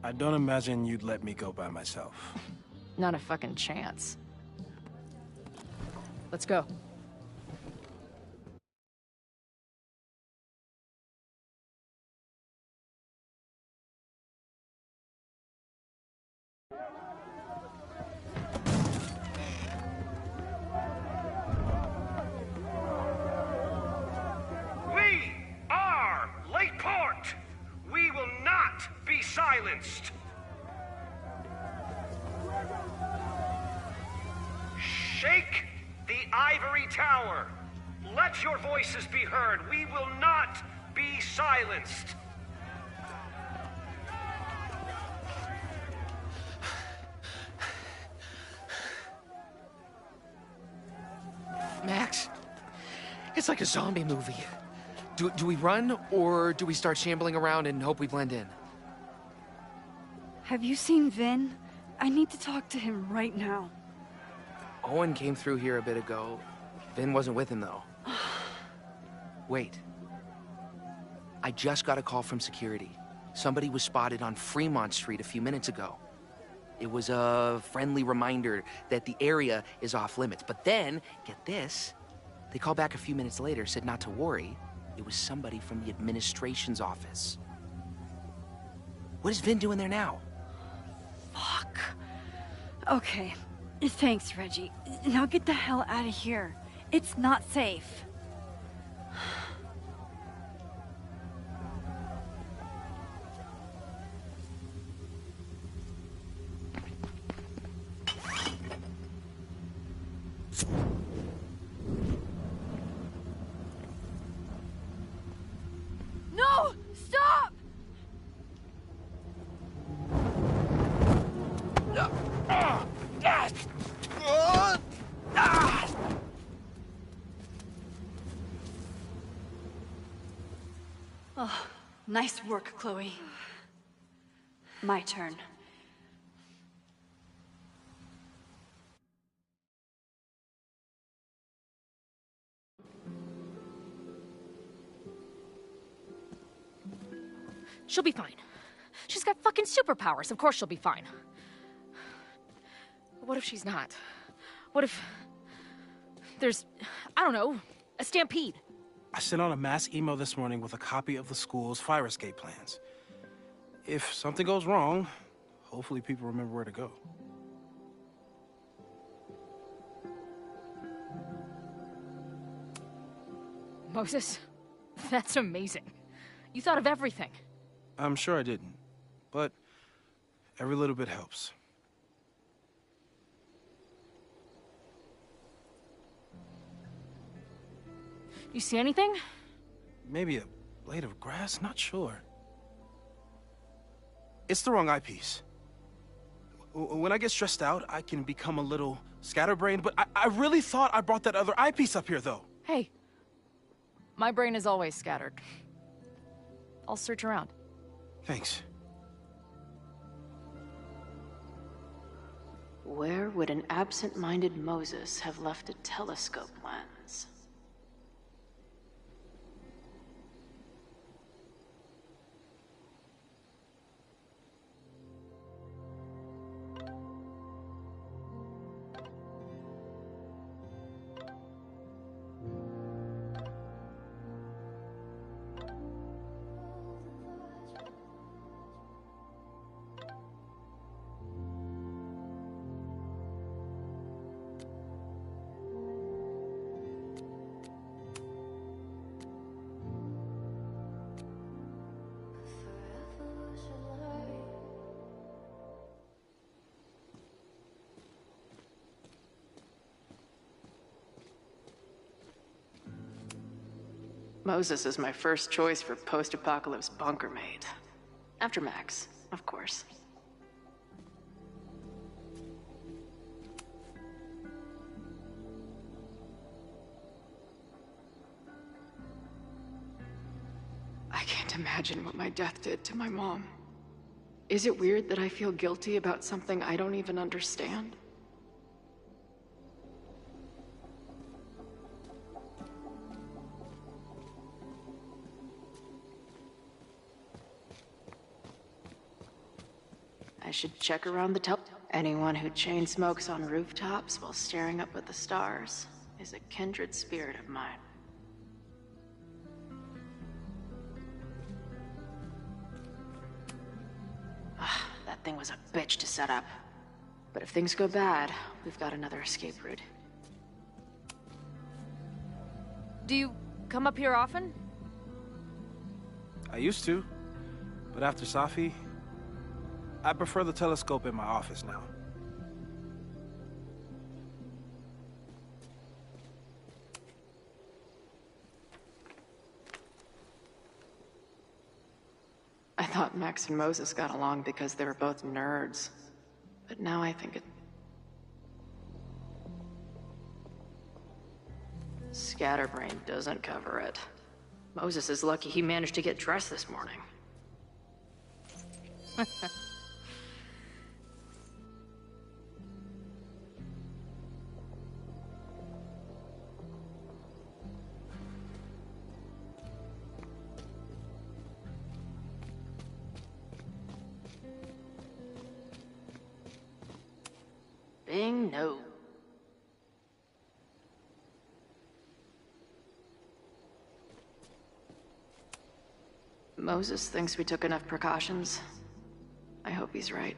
I don't imagine you'd let me go by myself. Not a fucking chance. Let's go. Take the Ivory Tower. Let your voices be heard. We will not be silenced. Max, it's like a zombie movie. Do we run, or do we start shambling around and hope we blend in? Have you seen Vin? I need to talk to him right now. Owen came through here a bit ago. Vin wasn't with him, though. Wait. I just got a call from security. Somebody was spotted on Fremont Street a few minutes ago. It was a friendly reminder that the area is off limits. But then, get this, they called back a few minutes later, said not to worry. It was somebody from the administration's office. What is Vin doing there now? Fuck. Okay. Thanks, Reggie. Now get the hell out of here. It's not safe. No! Stop! Oh, nice work, Chloe. My turn. She'll be fine. She's got fucking superpowers. Of course she'll be fine. What if she's not? What if there's, I don't know, a stampede? I sent out a mass email this morning with a copy of the school's fire escape plans. If something goes wrong, hopefully people remember where to go. Moses, that's amazing. You thought of everything. I'm sure I didn't, but every little bit helps. You see anything? Maybe a blade of grass, not sure. It's the wrong eyepiece. When I get stressed out, I can become a little scatterbrained, but I really thought I brought that other eyepiece up here, though. Hey, my brain is always scattered. I'll search around. Thanks. Where would an absent-minded Moses have left a telescope lens? Moses is my first choice for post-apocalypse bunker mate. After Max, of course. I can't imagine what my death did to my mom. Is it weird that I feel guilty about something I don't even understand? I should check around the top. Anyone who chain smokes on rooftops while staring up at the stars is a kindred spirit of mine. That thing was a bitch to set up. But if things go bad, we've got another escape route. Do you come up here often? I used to, but after Safi, I prefer the telescope in my office now. thought Max and Moses got along because they were both nerds. But now I think it... Scatterbrain doesn't cover it. Moses is lucky he managed to get dressed this morning. Bing, no. Moses thinks we took enough precautions. I hope he's right.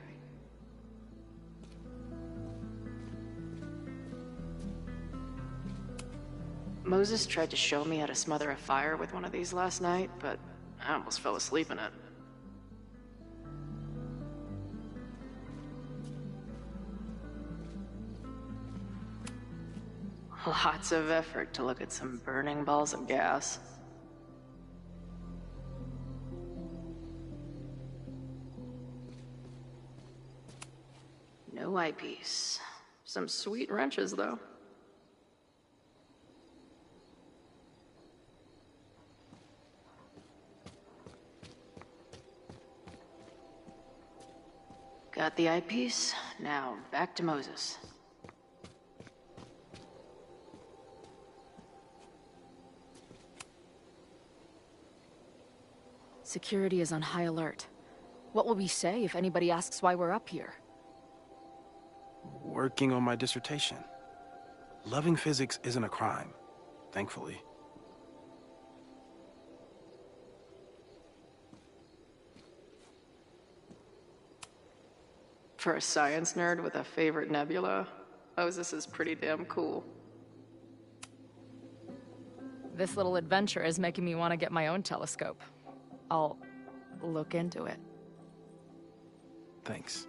Moses tried to show me how to smother a fire with one of these last night, but I almost fell asleep in it. Lots of effort to look at some burning balls of gas. No eyepiece. Some sweet wrenches, though. Got the eyepiece. Now, back to Moses. Security is on high alert. What will we say if anybody asks why we're up here? Working on my dissertation. Loving physics isn't a crime, thankfully. For a science nerd with a favorite nebula, Moses is pretty damn cool. This little adventure is making me want to get my own telescope. I'll look into it. Thanks.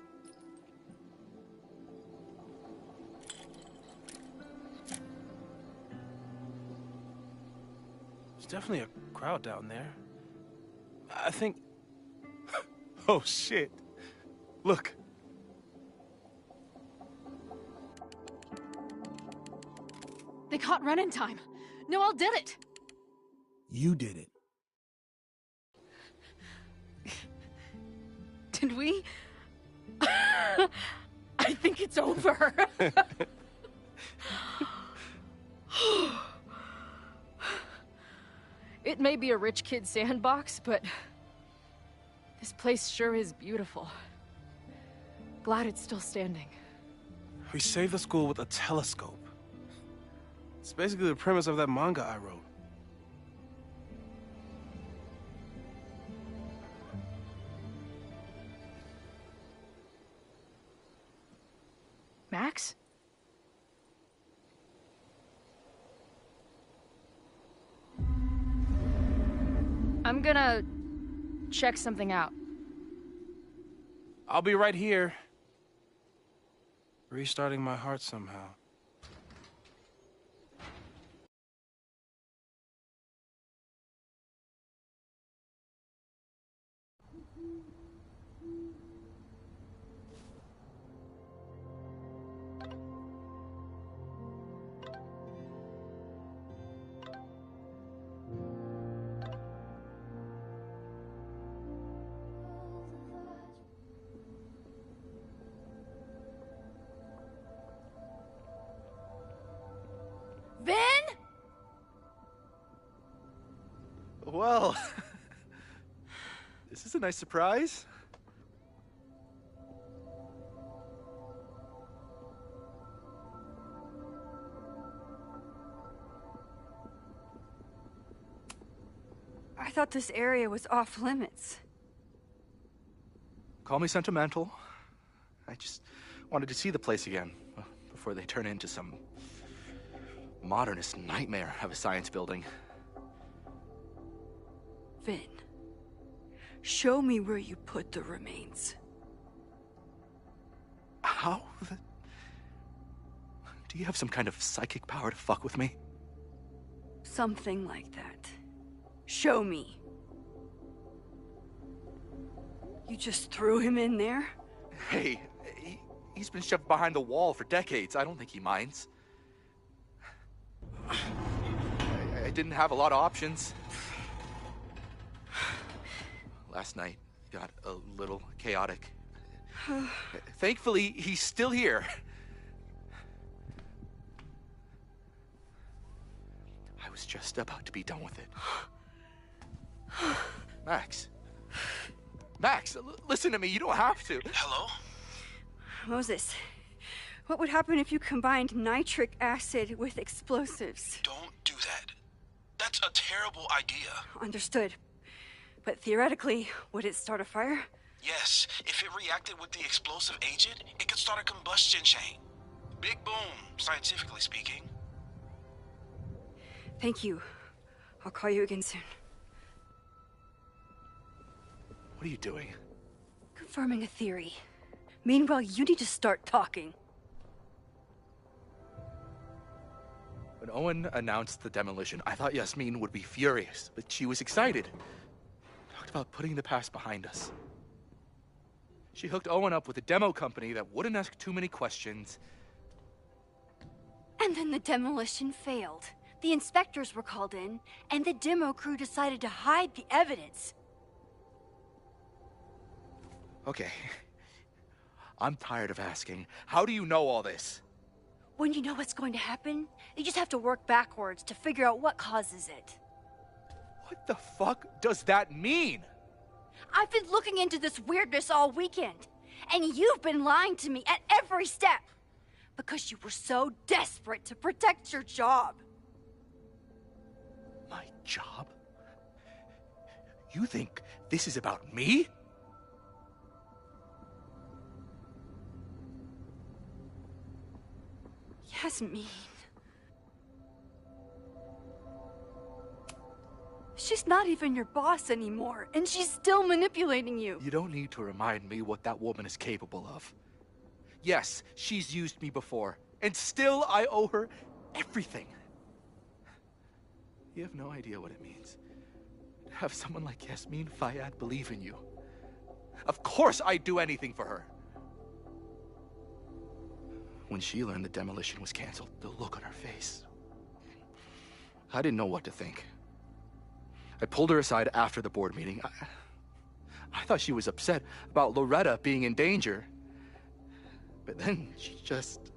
There's definitely a crowd down there. I think... Oh, shit. Look. They caught Ren in time. Noel did it. You did it. Did we? I think it's over. It may be a rich kid's sandbox, but this place sure is beautiful. Glad it's still standing. We saved the school with a telescope. It's basically the premise of that manga I wrote. Max? I'm gonna check something out. I'll be right here. Restarting my heart somehow. Vin? Well, this is a nice surprise. I thought this area was off limits. Call me sentimental. I just wanted to see the place again before they turn into some modernist nightmare of a science building. Vin, show me where you put the remains. How? Do you have some kind of psychic power to fuck with me? Something like that. Show me. You just threw him in there? Hey, he's been shoved behind the wall for decades. I don't think he minds. I didn't have a lot of options. Last night got a little chaotic. Thankfully, he's still here. I was just about to be done with it. Max. Max, listen to me. You don't have to. Hello? Moses, what would happen if you combined nitric acid with explosives? Don't do that. That's a terrible idea. Understood. But theoretically, would it start a fire? Yes, if it reacted with the explosive agent, it could start a combustion chain. Big boom, scientifically speaking. Thank you. I'll call you again soon. What are you doing? Confirming a theory. Meanwhile, you need to start talking. When Owen announced the demolition, I thought Yasmin would be furious, but she was excited. Talked about putting the past behind us. She hooked Owen up with a demo company that wouldn't ask too many questions. And then the demolition failed. The inspectors were called in, and the demo crew decided to hide the evidence. Okay. I'm tired of asking. How do you know all this? When you know what's going to happen, you just have to work backwards to figure out what causes it. What the fuck does that mean? I've been looking into this weirdness all weekend, and you've been lying to me at every step because you were so desperate to protect your job. My job? You think this is about me? Yasmin. She's not even your boss anymore, and she's still manipulating you. You don't need to remind me what that woman is capable of. Yes, she's used me before, and still I owe her everything. You have no idea what it means to have someone like Yasmin Fayyad believe in you. Of course I'd do anything for her. When she learned the demolition was canceled, the look on her face. I didn't know what to think. I pulled her aside after the board meeting. I thought she was upset about Loretta being in danger. But then she just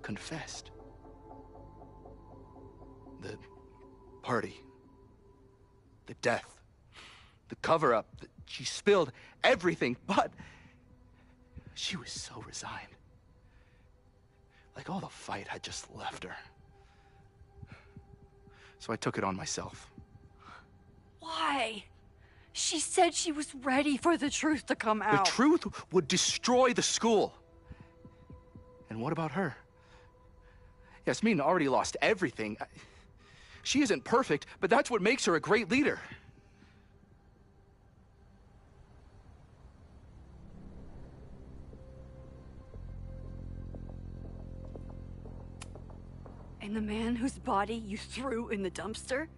confessed. The party, the death, the cover-up, she spilled everything, but she was so resigned. Like all the fight had just left her. So I took it on myself. Why? She said she was ready for the truth to come out. The truth would destroy the school. And what about her? Yasmin already lost everything. She isn't perfect, but that's what makes her a great leader. And the man whose body you threw in the dumpster?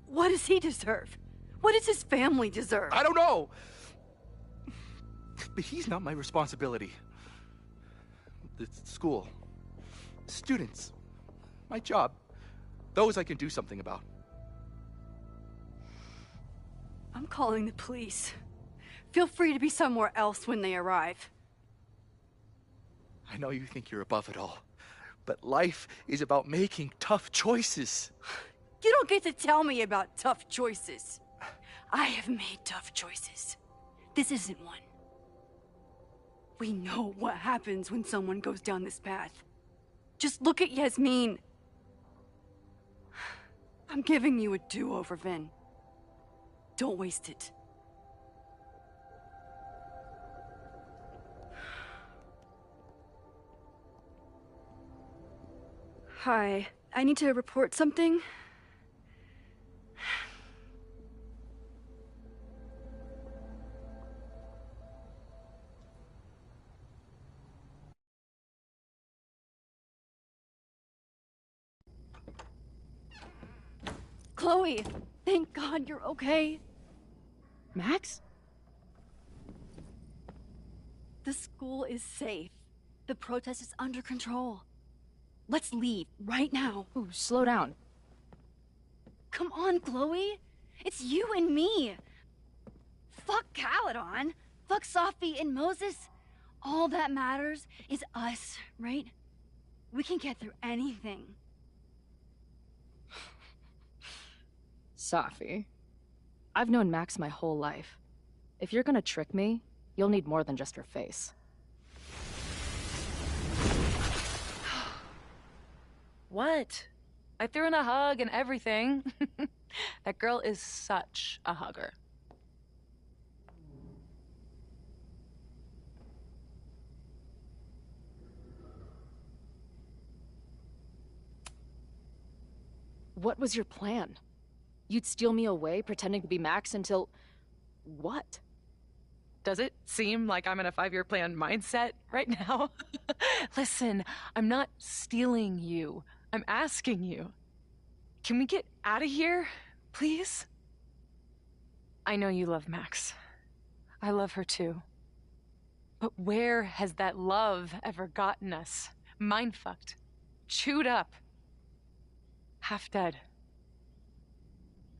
What does he deserve? What does his family deserve? I don't know. But he's not my responsibility. The school, students, my job, those I can do something about. I'm calling the police. Feel free to be somewhere else when they arrive. I know you think you're above it all, but life is about making tough choices. You don't get to tell me about tough choices. I have made tough choices. This isn't one. We know what happens when someone goes down this path. Just look at Yasmin. I'm giving you a do-over, Vin. Don't waste it. Hi, I need to report something. Chloe, thank God you're okay. Max? The school is safe. The protest is under control. Let's leave right now. Ooh, slow down. Come on, Chloe. It's you and me. Fuck Caledon. Fuck Sophie and Moses. All that matters is us, right? We can get through anything. Sophie. I've known Max my whole life. If you're gonna trick me, you'll need more than just her face. What? I threw in a hug and everything. That girl is such a hugger. What was your plan? You'd steal me away, pretending to be Max until... what? Does it seem like I'm in a 5-year plan mindset right now? Listen, I'm not stealing you. I'm asking you. Can we get out of here, please? I know you love Max. I love her too. But where has that love ever gotten us? Mind-fucked. Chewed up. Half dead.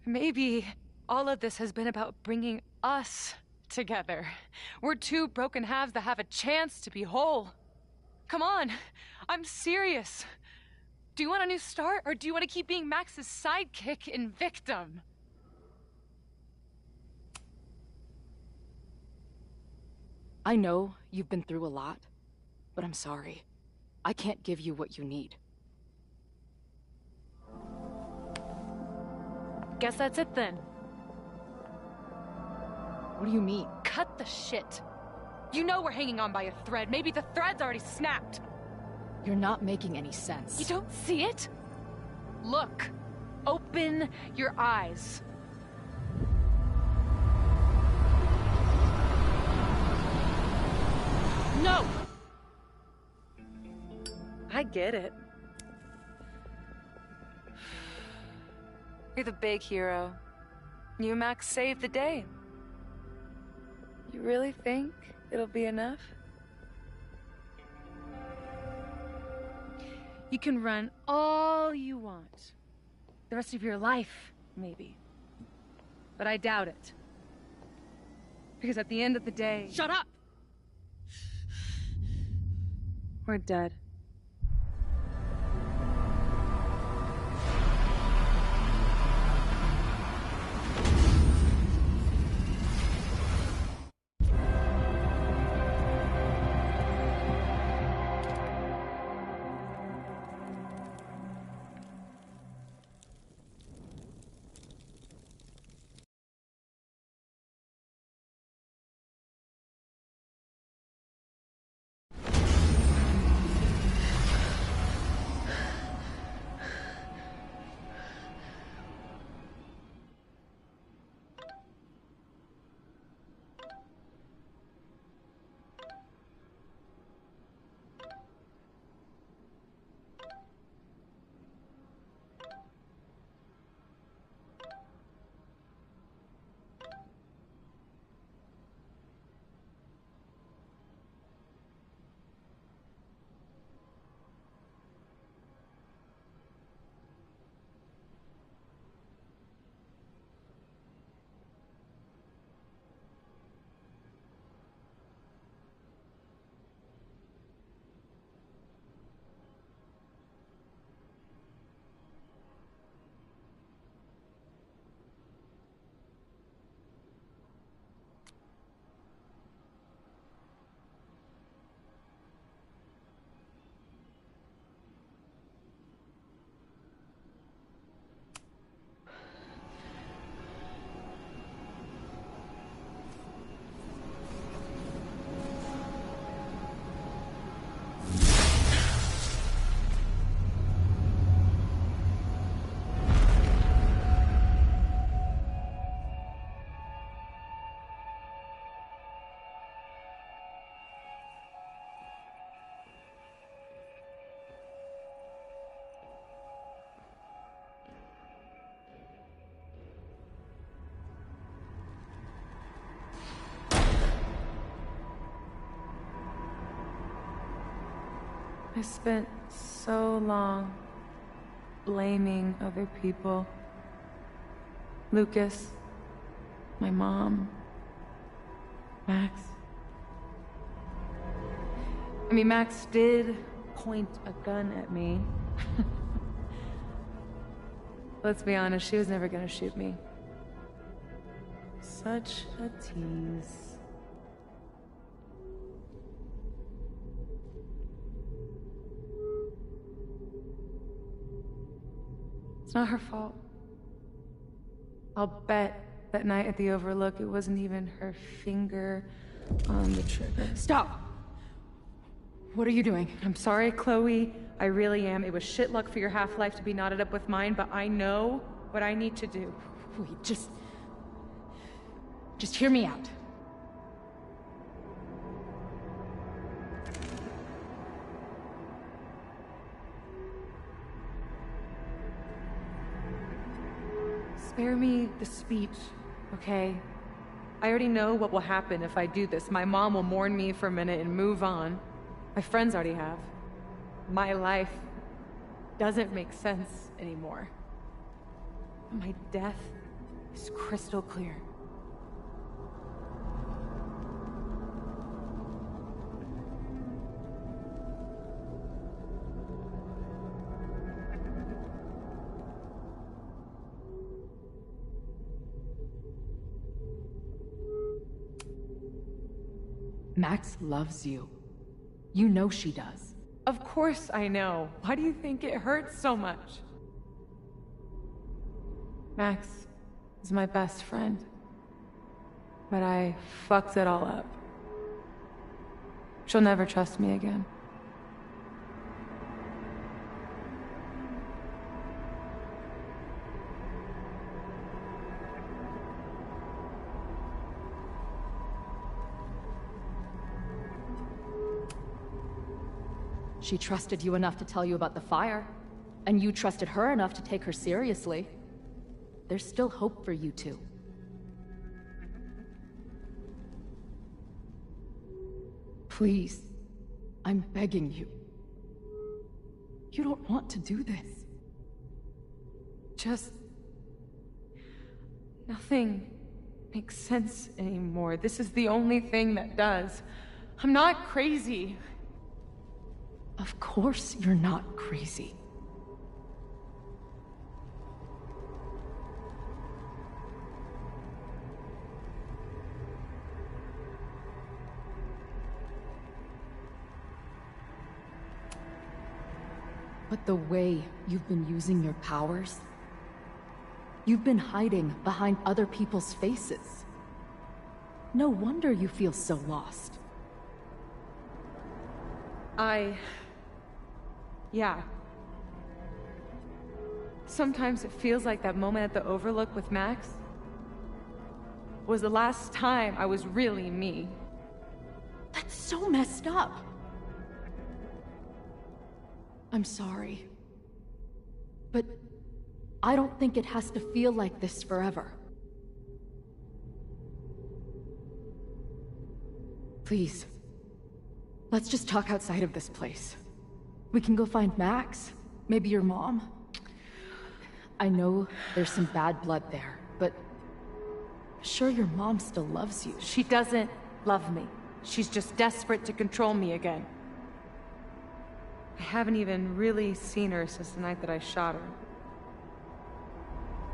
Maybe all of this has been about bringing us together. We're two broken halves that have a chance to be whole. Come on, I'm serious. Do you want a new start, or do you want to keep being Max's sidekick and victim? I know you've been through a lot, but I'm sorry. I can't give you what you need. Guess that's it then. What do you mean? Cut the shit. You know we're hanging on by a thread. Maybe the thread's already snapped. You're not making any sense. You don't see it? Look. Open your eyes. No! I get it. You're the big hero. You and Max saved the day. You really think it'll be enough? You can run all you want. The rest of your life, maybe. But I doubt it. Because at the end of the day... Shut up! We're dead. I spent so long blaming other people. Lucas, my mom, Max. I mean, Max did point a gun at me. Let's be honest, she was never gonna shoot me. Such a tease. It's not her fault. I'll bet that night at the Overlook it wasn't even her finger on the trigger. Stop! What are you doing? I'm sorry, Chloe. I really am. It was shit luck for your half-life to be knotted up with mine, but I know what I need to do. Wait, just hear me out. Spare me the speech, okay? I already know what will happen if I do this. My mom will mourn me for a minute and move on. My friends already have. My life doesn't make sense anymore. My death is crystal clear. Max loves you. You know she does. Of course I know. Why do you think it hurts so much? Max is my best friend. But I fucked it all up. She'll never trust me again. She trusted you enough to tell you about the fire, and you trusted her enough to take her seriously. There's still hope for you two. Please, I'm begging you. You don't want to do this. Just... nothing makes sense anymore. This is the only thing that does. I'm not crazy. Of course you're not crazy. But the way you've been using your powers, you've been hiding behind other people's faces. No wonder you feel so lost. Yeah. Sometimes it feels like that moment at the Overlook with Max was the last time I was really me. That's so messed up. I'm sorry. But I don't think it has to feel like this forever. Please, let's just talk outside of this place. We can go find Max, maybe your mom. I know there's some bad blood there, but I'm sure your mom still loves you. She doesn't love me. She's just desperate to control me again. I haven't even really seen her since the night that I shot her.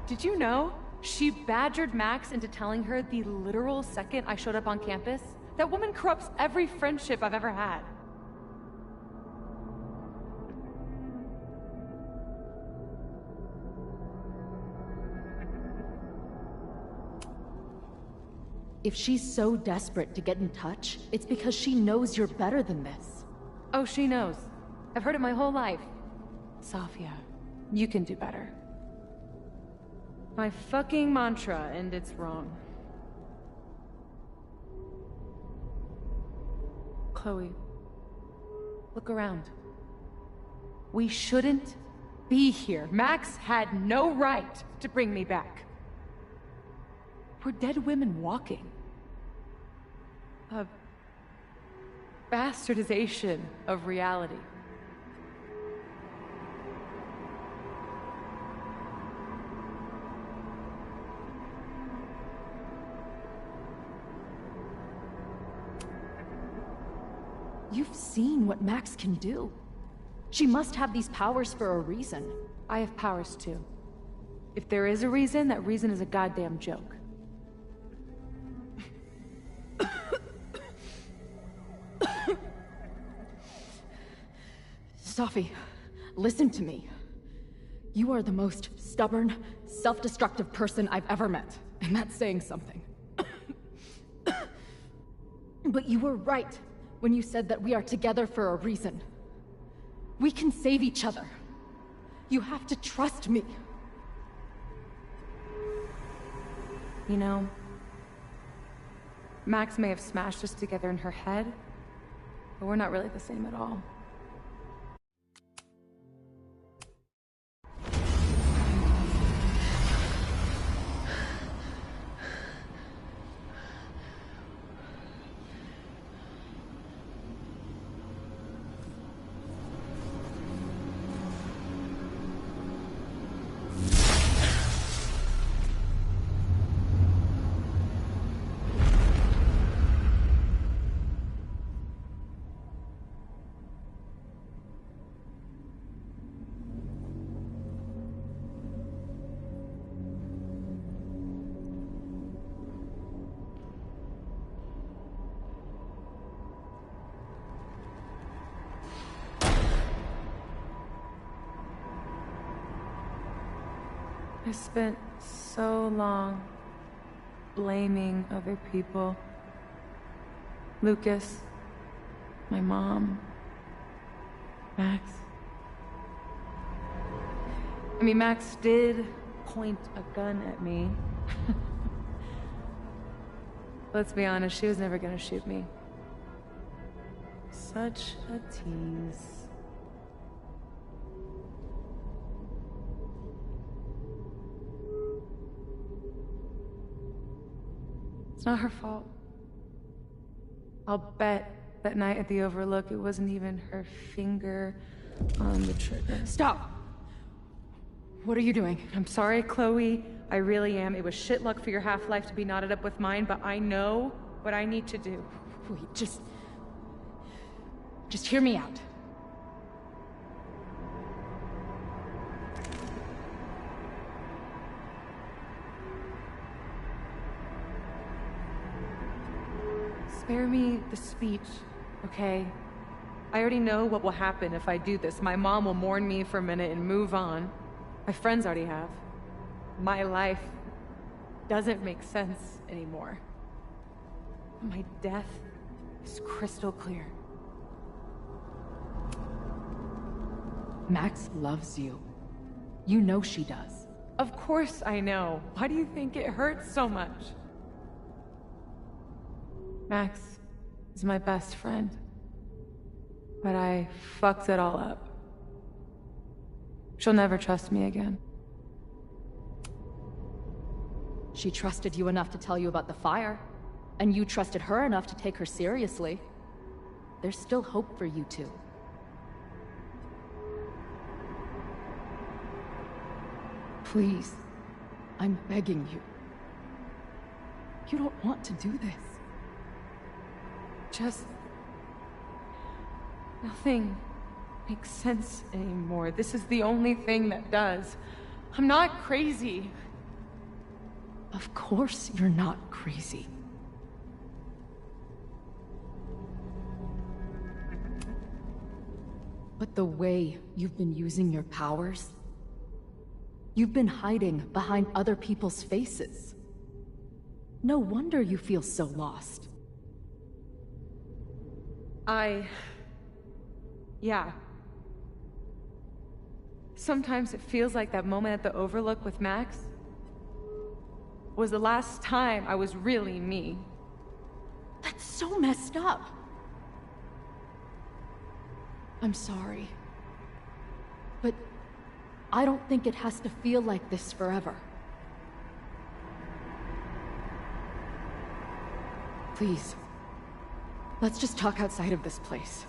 Did you know? She badgered Max into telling her the literal second I showed up on campus. That woman corrupts every friendship I've ever had. If she's so desperate to get in touch, it's because she knows you're better than this. Oh, she knows. I've heard it my whole life. Safia, you can do better. My fucking mantra, and it's wrong. Chloe, look around. We shouldn't be here. Max had no right to bring me back. We're dead women walking. A bastardization of reality. You've seen what Max can do. She must have these powers for a reason. I have powers too. If there is a reason, that reason is a goddamn joke. Safi, listen to me. You are the most stubborn, self-destructive person I've ever met, and that's saying something. But you were right when you said that we are together for a reason. We can save each other. You have to trust me. You know, Max may have smashed us together in her head, but we're not really the same at all. I spent so long blaming other people. Lucas, my mom, Max. I mean, Max did point a gun at me. Let's be honest, she was never gonna shoot me. Such a tease. It's not her fault. I'll bet that night at the Overlook it wasn't even her finger on the trigger. Stop! What are you doing? I'm sorry, Chloe. I really am. It was shit luck for your half-life to be knotted up with mine, but I know what I need to do. Wait, just hear me out. Spare me the speech, okay? I already know what will happen if I do this. My mom will mourn me for a minute and move on. My friends already have. My life doesn't make sense anymore. My death is crystal clear. Max loves you. You know she does. Of course I know. Why do you think it hurts so much? Max is my best friend. But I fucked it all up. She'll never trust me again. She trusted you enough to tell you about the fire, and you trusted her enough to take her seriously. There's still hope for you two. Please, I'm begging you. You don't want to do this. Just... nothing makes sense anymore. This is the only thing that does. I'm not crazy. Of course you're not crazy. But the way you've been using your powers, you've been hiding behind other people's faces. No wonder you feel so lost. Yeah. Sometimes it feels like that moment at the Overlook with Max was the last time I was really me. That's so messed up. I'm sorry. But I don't think it has to feel like this forever. Please, let's just talk outside of this place.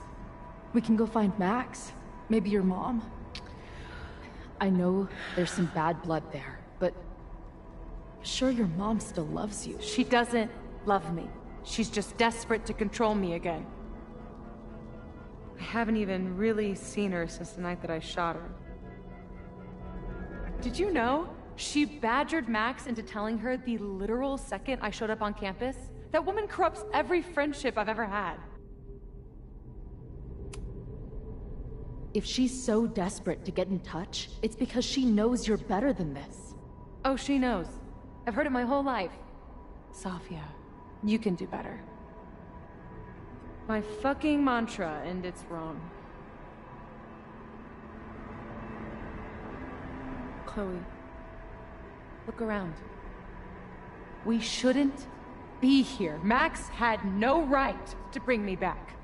We can go find Max, maybe your mom. I know there's some bad blood there, but I'm sure your mom still loves you. She doesn't love me. She's just desperate to control me again. I haven't even really seen her since the night that I shot her. Did you know? She badgered Max into telling her the literal second I showed up on campus. That woman corrupts every friendship I've ever had. If she's so desperate to get in touch, it's because she knows you're better than this. Oh, she knows. I've heard it my whole life. Safia, you can do better. My fucking mantra, and it's wrong. Chloe, look around. We shouldn't be here. Max had no right to bring me back.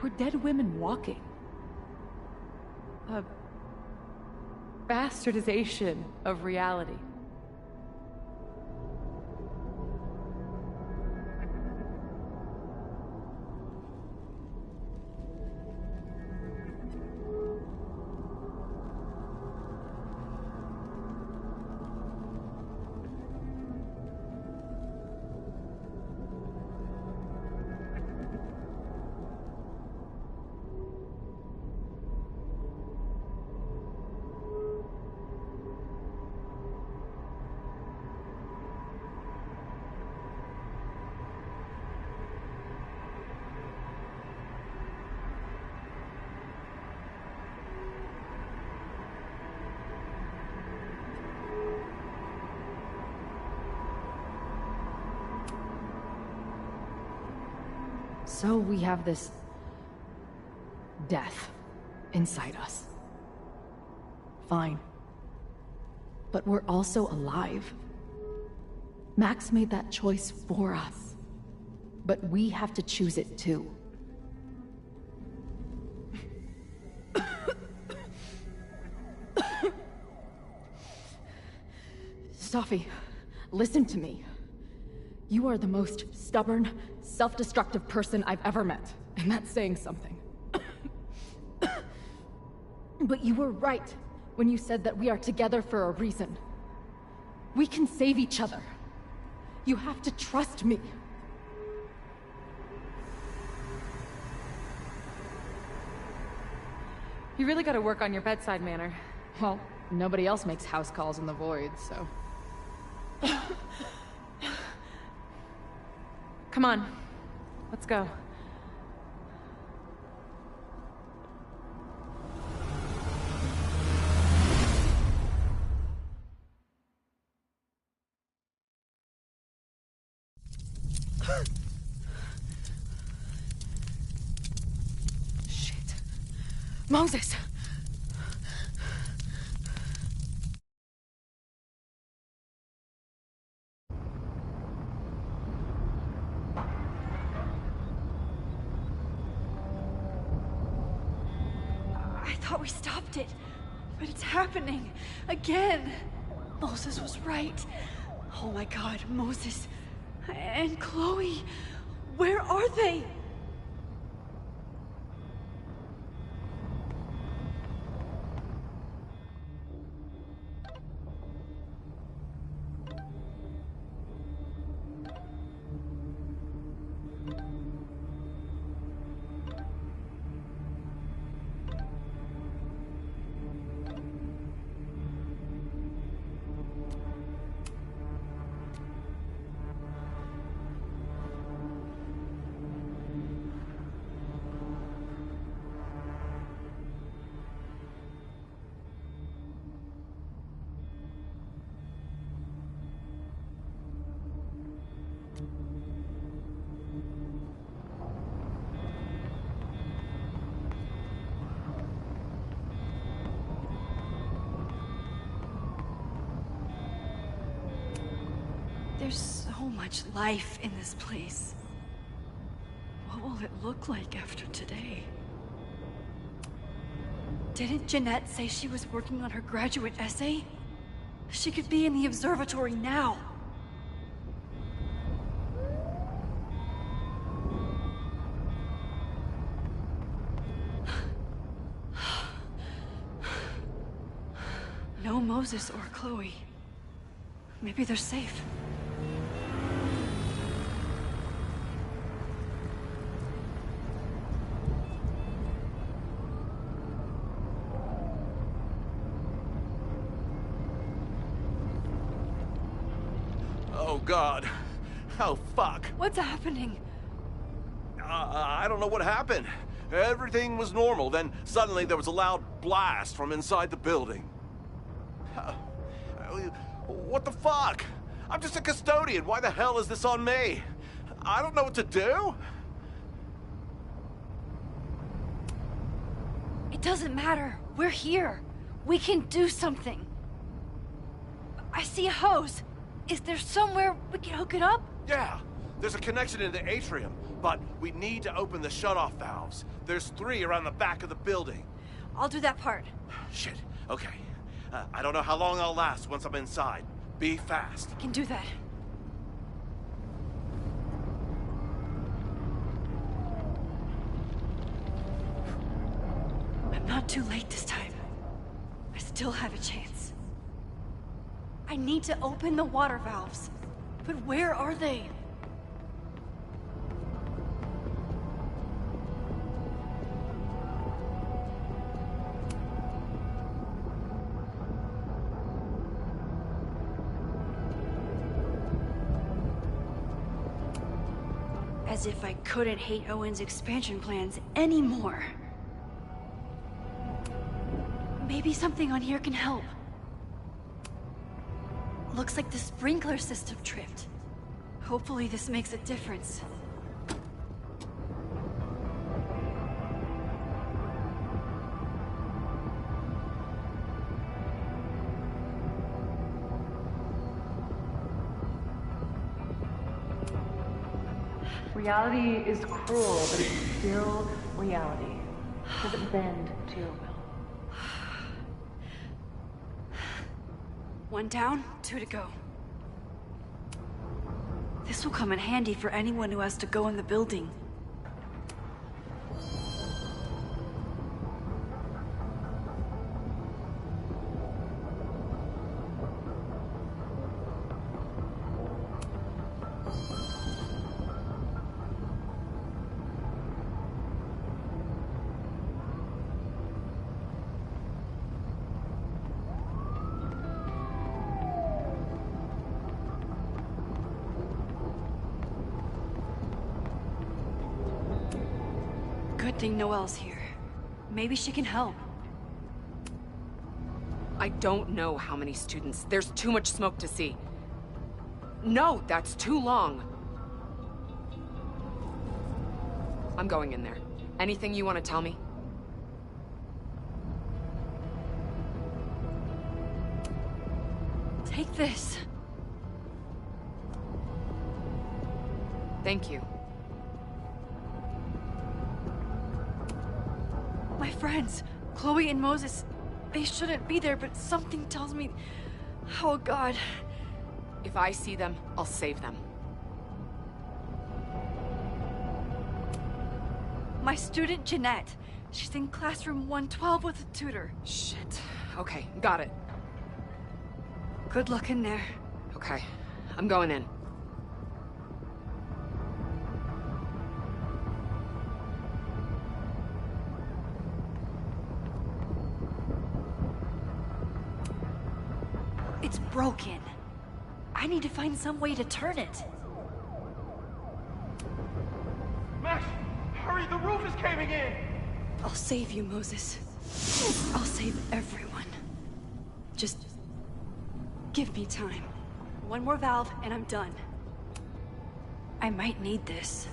We're dead women walking. A bastardization of reality. So we have this death inside us. Fine. But we're also alive. Max made that choice for us. But we have to choose it too. Safi, listen to me. You are the most stubborn, self-destructive person I've ever met, and that's saying something. But you were right when you said that we are together for a reason. We can save each other. You have to trust me. You really gotta work on your bedside manner. Well, nobody else makes house calls in the void, so... Come on, let's go. Shit. Moses! I thought we stopped it, but it's happening again. Moses was right. Oh my God, Moses and Chloe, where are they? There's so much life in this place. What will it look like after today? Didn't Jeanette say she was working on her graduate essay? She could be in the observatory now. No Moses or Chloe. Maybe they're safe. God. Oh, fuck. What's happening? I don't know what happened. Everything was normal, then suddenly there was a loud blast from inside the building. What the fuck? I'm just a custodian. Why the hell is this on me? I don't know what to do. It doesn't matter. We're here. We can do something. I see a hose. Is there somewhere we can hook it up? Yeah, there's a connection in the atrium, but we need to open the shutoff valves. There's 3 around the back of the building. I'll do that part. Shit, okay. I don't know how long I'll last once I'm inside. Be fast. I can do that. I'm not too late this time. I still have a chance. I need to open the water valves. But where are they? As if I couldn't hate Owen's expansion plans anymore. Maybe something on here can help. Looks like the sprinkler system tripped. Hopefully this makes a difference. Reality is cruel, but it's still reality. Does it bend to your will? 1 down, 2 to go. This will come in handy for anyone who has to go in the building. Good thing Noelle's here. Maybe she can help. I don't know how many students. There's too much smoke to see. No, that's too long. I'm going in there. Anything you want to tell me? Take this. Thank you. My friends, Chloe and Moses, they shouldn't be there, but something tells me... Oh, God. If I see them, I'll save them. My student, Jeanette. She's in classroom 112 with a tutor. Shit. Okay, got it. Good luck in there. Okay, I'm going in. It's broken. I need to find some way to turn it. Max, hurry, the roof is caving in! I'll save you, Moses. I'll save everyone. Just give me time. 1 more valve and I'm done. I might need this.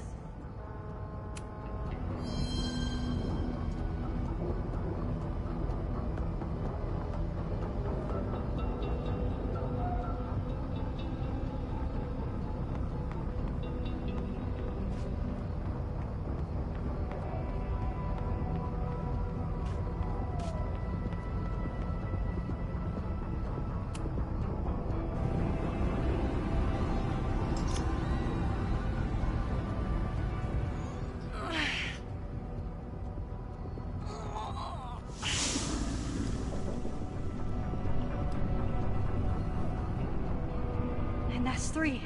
That's 3.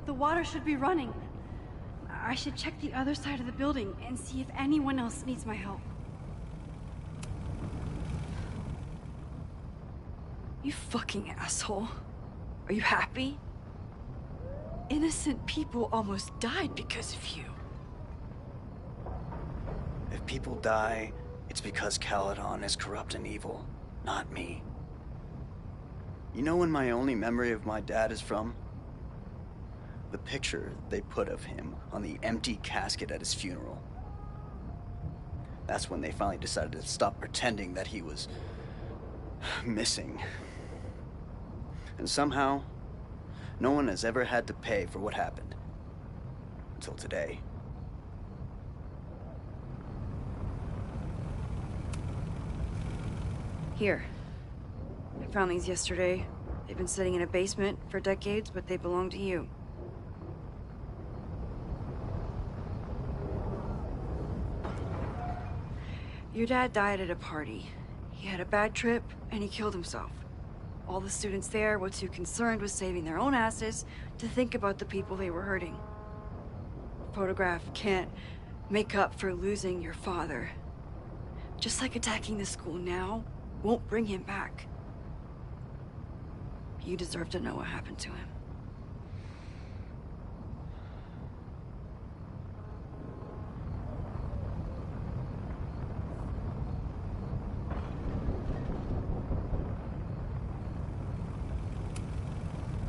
The water should be running. I should check the other side of the building and see if anyone else needs my help. You fucking asshole. Are you happy? Innocent people almost died because of you. If people die, it's because Caledon is corrupt and evil, not me. You know when my only memory of my dad is from? The picture they put of him on the empty casket at his funeral. That's when they finally decided to stop pretending that he was missing. And somehow, no one has ever had to pay for what happened. Until today. Here. I found these yesterday. They've been sitting in a basement for decades, but they belong to you. Your dad died at a party. He had a bad trip, and he killed himself. All the students there were too concerned with saving their own asses to think about the people they were hurting. The photograph can't make up for losing your father. Just like attacking the school now won't bring him back. You deserve to know what happened to him.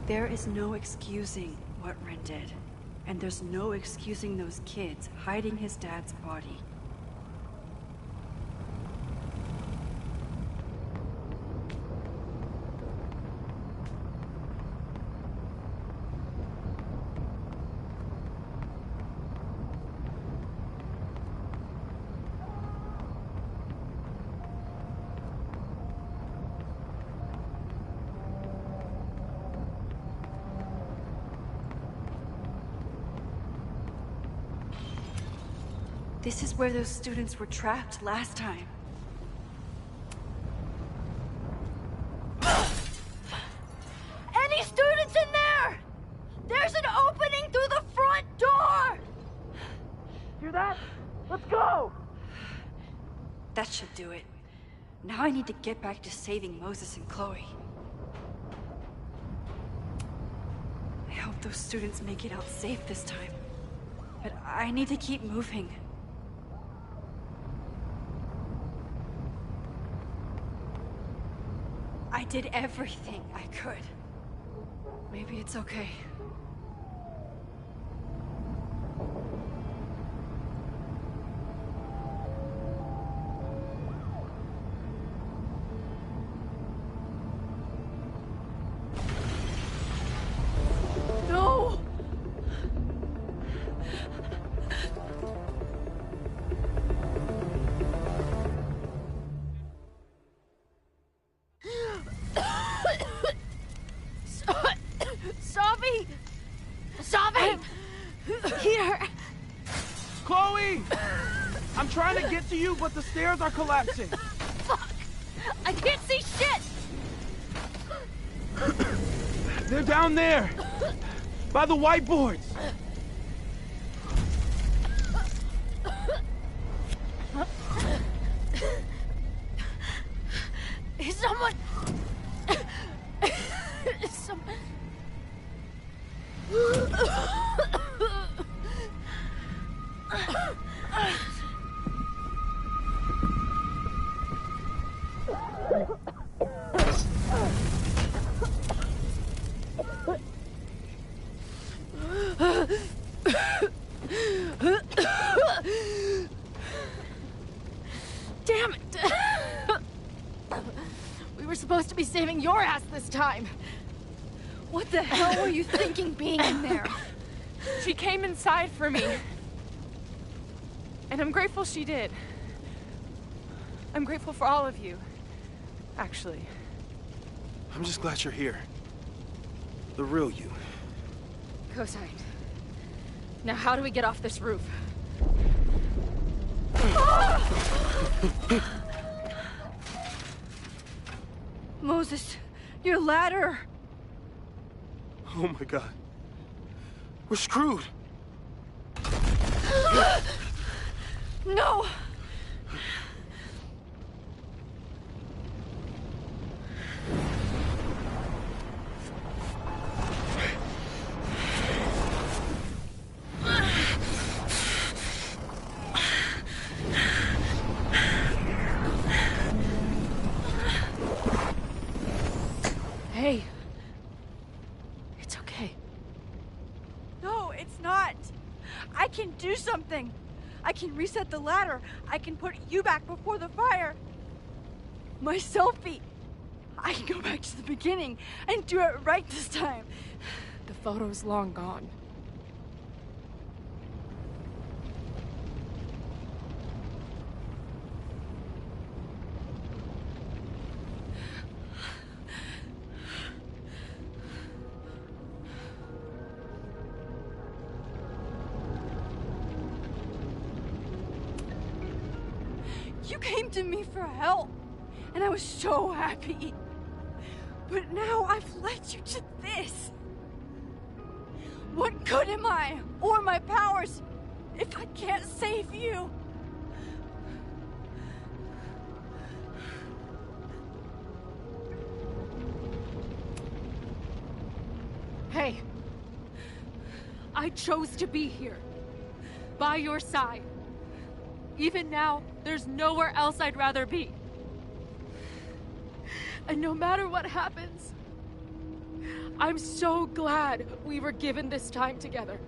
There is no excusing what Ren did. And there's no excusing those kids hiding his dad's body. This is where those students were trapped last time. Any students in there? There's an opening through the front door! Hear that? Let's go! That should do it. Now I need to get back to saving Moses and Chloe. I hope those students make it out safe this time. But I need to keep moving. I did everything I could. Maybe it's okay. No! Savi! Savi! Here! Chloe! I'm trying to get to you, but the stairs are collapsing. Fuck! I can't see shit! They're down there! By the whiteboards! Is someone... Someone... Damn it! We were supposed to be saving your ass this time. What the hell were you thinking being in there? She came inside for me. And I'm grateful she did. I'm grateful for all of you, actually. I'm just glad you're here. The real you. Cosigned. Now how do we get off this roof? Moses, your ladder! Oh my god. We're screwed. No! okay. It's okay. No, it's not. I can do something. I can reset the ladder. I can put you back before the fire. My selfie. I can go back to the beginning and do it right this time. The photo's long gone. You came to me for help, and I was so happy. But now I've led you to this. What good am I, or my powers, if I can't save you? Hey, I chose to be here, by your side. Even now, there's nowhere else I'd rather be. And no matter what happens, I'm so glad we were given this time together.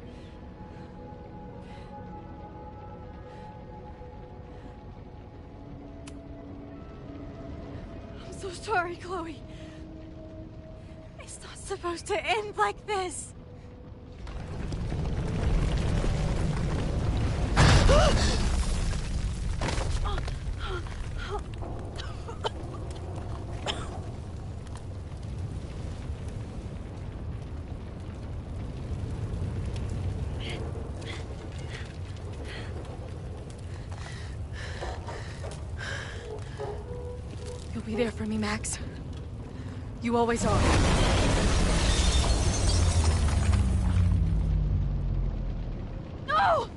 I'm so sorry, Chloe. It's not supposed to end like this. You'll be there for me, Max. You always are. No!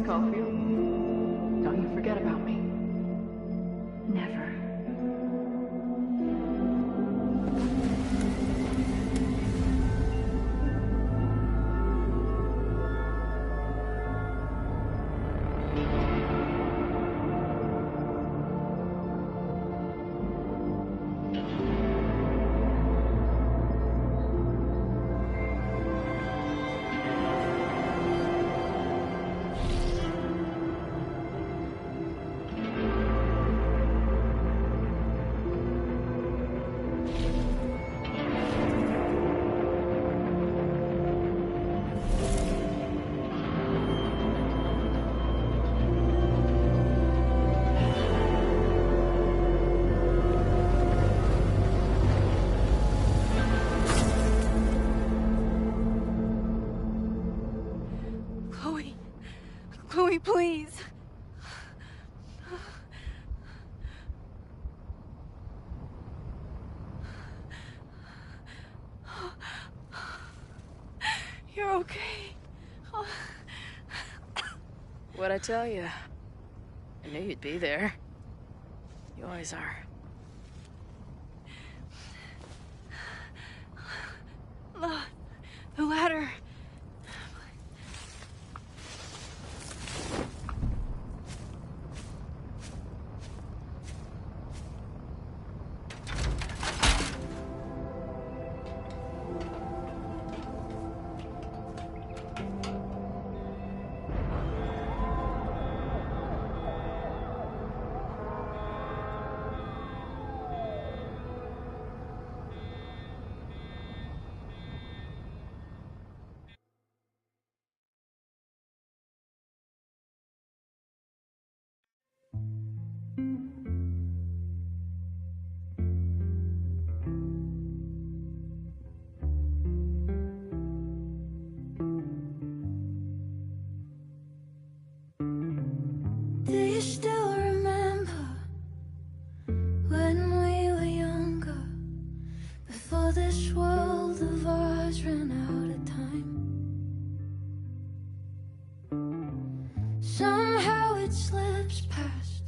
Caulfield, don't you forget about me. Never. Chloe, please. You're okay. What'd I tell you? I knew you'd be there. You always are. The ladder. you still remember when we were younger, before this world of ours ran out of time? Somehow it slips past.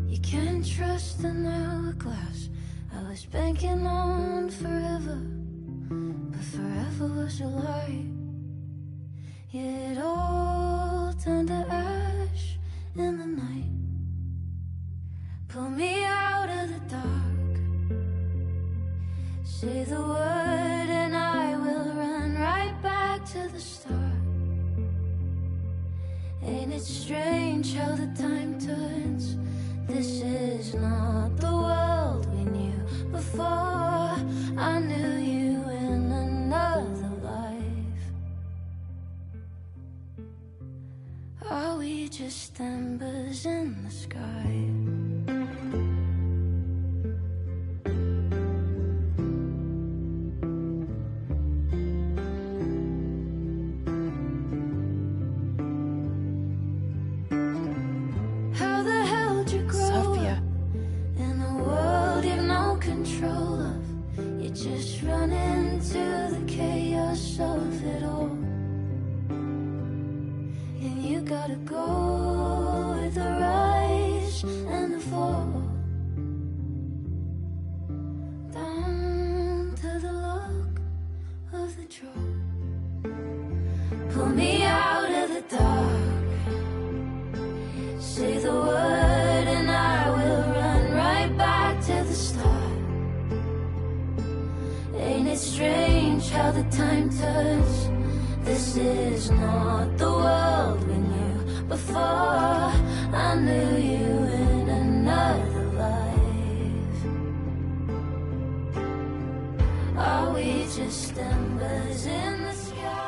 You can't trust an hourglass. I was banking on forever, but forever was a lie. It all turned to ash in the night. Pull me out of the dark. Say the word and I will run right back to the start. Ain't it strange how the time turns? This is not the world we knew before I knew you in another life. Are we just embers in the sky? How the hell did you grow Sophia. in a world you've no control of? You just run into the chaos of it all. And you gotta go with the rise and the fall, down to the luck of the draw. Pull me out of the dark. Say the word and I will run right back to the start. Ain't it strange how the time turns? This is not the world we knew before I knew you in another life. Are we just embers in the sky?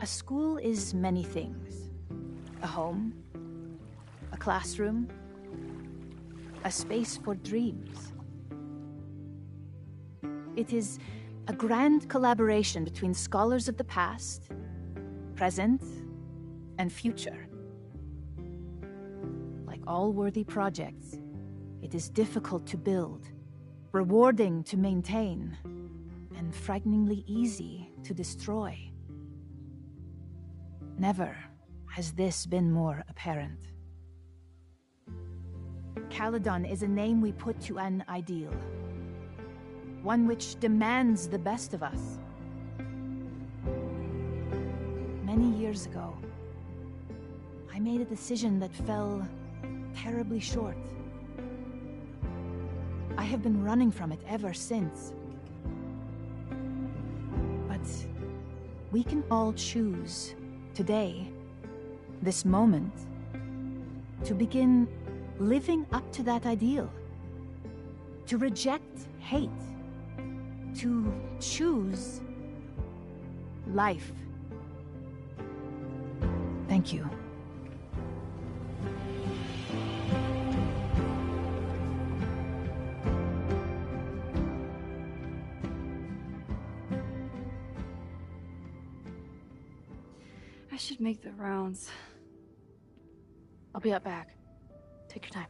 A school is many things. A home, a classroom, a space for dreams. It is a grand collaboration between scholars of the past, present, and future. Like all worthy projects, it is difficult to build, rewarding to maintain, and frighteningly easy to destroy. Never has this been more apparent. Caledon is a name we put to an ideal, one which demands the best of us. Many years ago, I made a decision that fell terribly short. I have been running from it ever since. But we can all choose today, this moment, to begin living up to that ideal, to reject hate, to choose life. Thank you. I should make the rounds. I'll be up back. Take your time.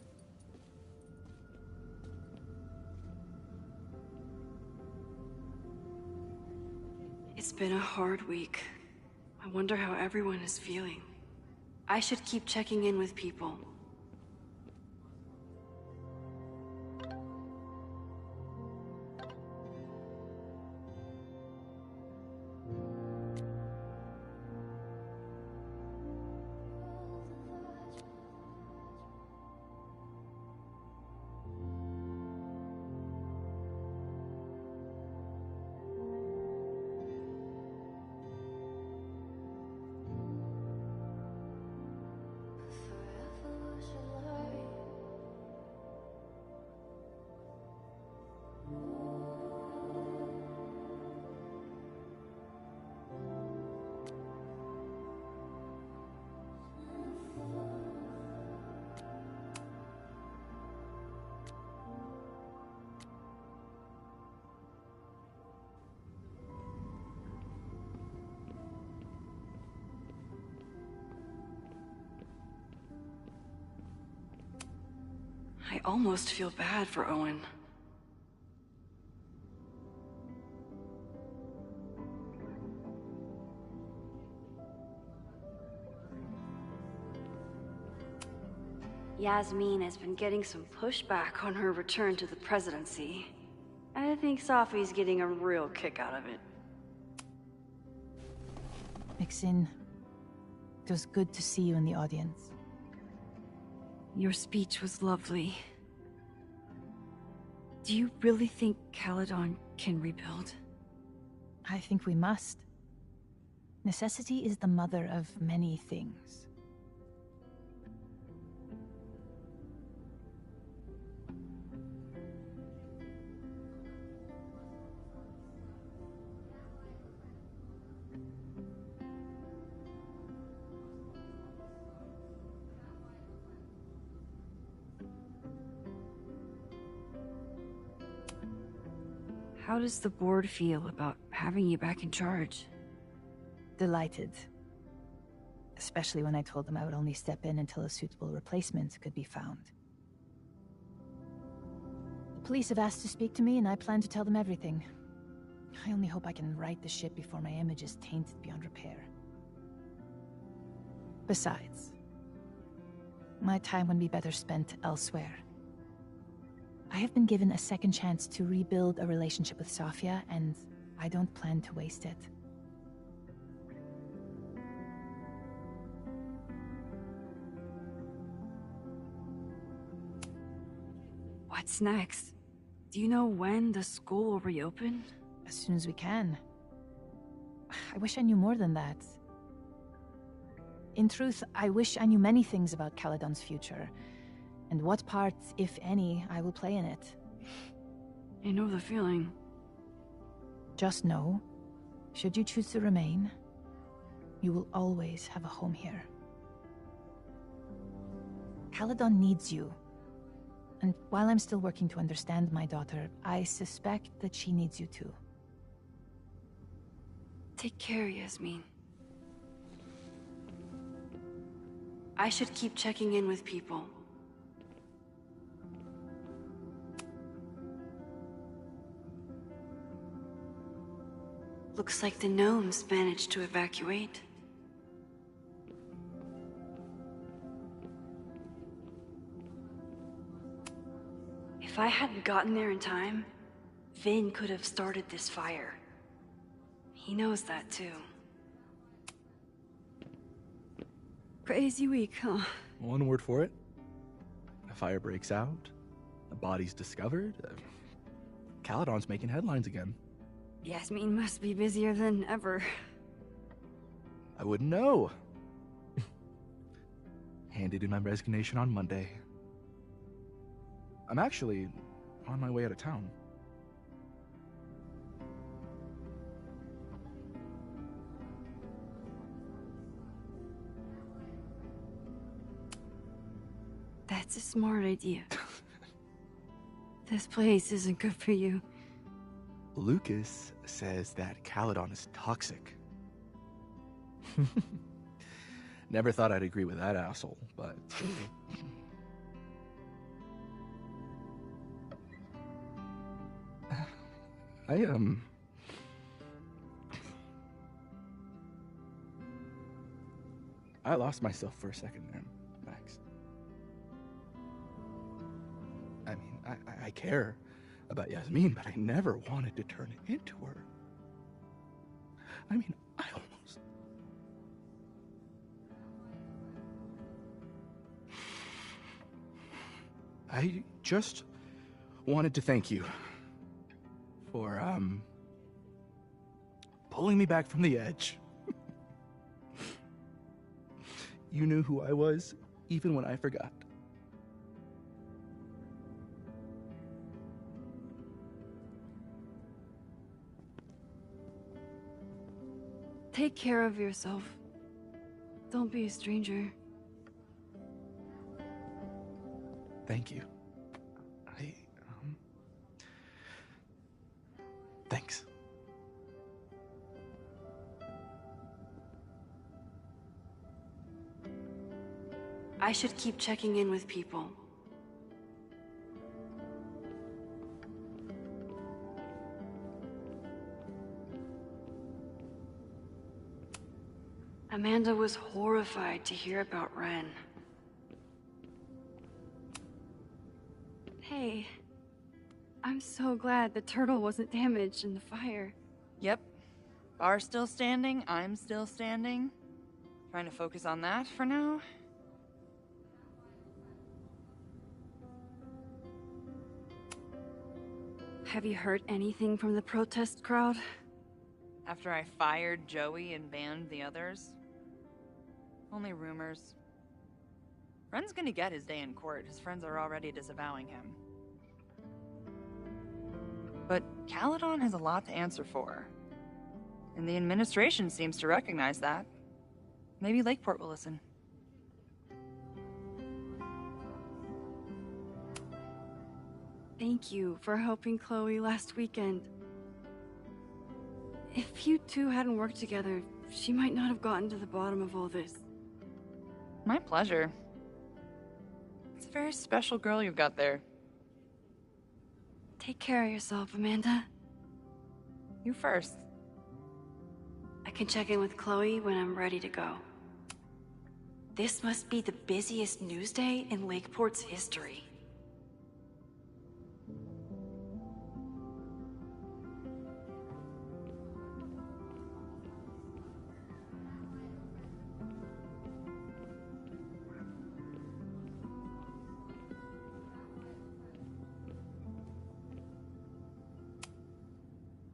It's been a hard week. I wonder how everyone is feeling. I should keep checking in with people. I almost feel bad for Owen. Yasmin has been getting some pushback on her return to the presidency. I think Safi's getting a real kick out of it. Maxine, it was good to see you in the audience. Your speech was lovely. Do you really think Caledon can rebuild? I think we must. Necessity is the mother of many things. How does the board feel about having you back in charge? Delighted. Especially when I told them I would only step in until a suitable replacement could be found. The police have asked to speak to me, and I plan to tell them everything. I only hope I can right the ship before my image is tainted beyond repair. Besides, my time would be better spent elsewhere. I have been given a second chance to rebuild a relationship with Safia, and I don't plan to waste it. What's next? Do you know when the school will reopen? As soon as we can. I wish I knew more than that. In truth, I wish I knew many things about Caledon's future, and what part, if any, I will play in it. I know the feeling. Just know, should you choose to remain, you will always have a home here. Caledon needs you. And while I'm still working to understand my daughter, I suspect that she needs you too. Take care, Yasmin. I should keep checking in with people. Looks like the gnomes managed to evacuate. If I hadn't gotten there in time, Vin could have started this fire. He knows that too. Crazy week, huh? One word for it. A fire breaks out, a body's discovered. Caledon's making headlines again. Yasmin must be busier than ever. I wouldn't know. Handed in my resignation on Monday. I'm actually on my way out of town. That's a smart idea. This place isn't good for you. Lucas says that Caledon is toxic. Never thought I'd agree with that asshole, but... I lost myself for a second there, Max. I mean, I care about Yasmin, but I never wanted to turn into her. I mean, I almost... I just wanted to thank you for, pulling me back from the edge. You knew who I was, even when I forgot. Take care of yourself. Don't be a stranger. Thank you. Thanks. I should keep checking in with people. Amanda was horrified to hear about Ren. Hey, I'm so glad the turtle wasn't damaged in the fire. Yep. Bar's still standing, I'm still standing. Trying to focus on that for now. Have you heard anything from the protest crowd? After I fired Joey and banned the others? Only rumors. Ren's gonna get his day in court. His friends are already disavowing him. But Caledon has a lot to answer for. And the administration seems to recognize that. Maybe Lakeport will listen. Thank you for helping Chloe last weekend. If you two hadn't worked together, she might not have gotten to the bottom of all this. My pleasure. It's a very special girl you've got there. Take care of yourself, Amanda. You first. I can check in with Chloe when I'm ready to go. This must be the busiest news day in Lakeport's history.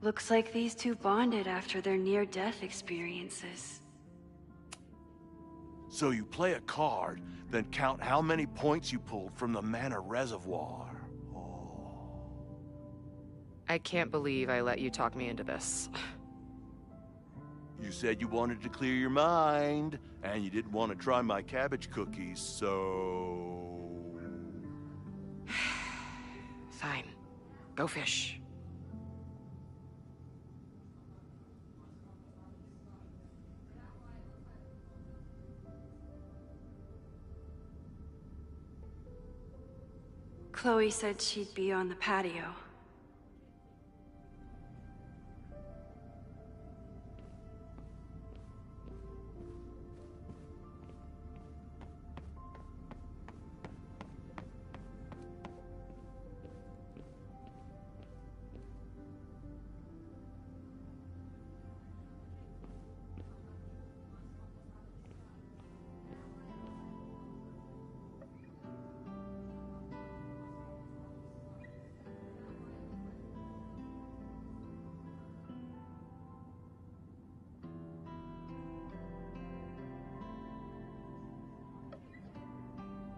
Looks like these two bonded after their near-death experiences. So you play a card, then count how many points you pulled from the mana reservoir. I can't believe I let you talk me into this. You said you wanted to clear your mind, and you didn't want to try my cabbage cookies, so... Fine. Go fish. Chloe said she'd be on the patio.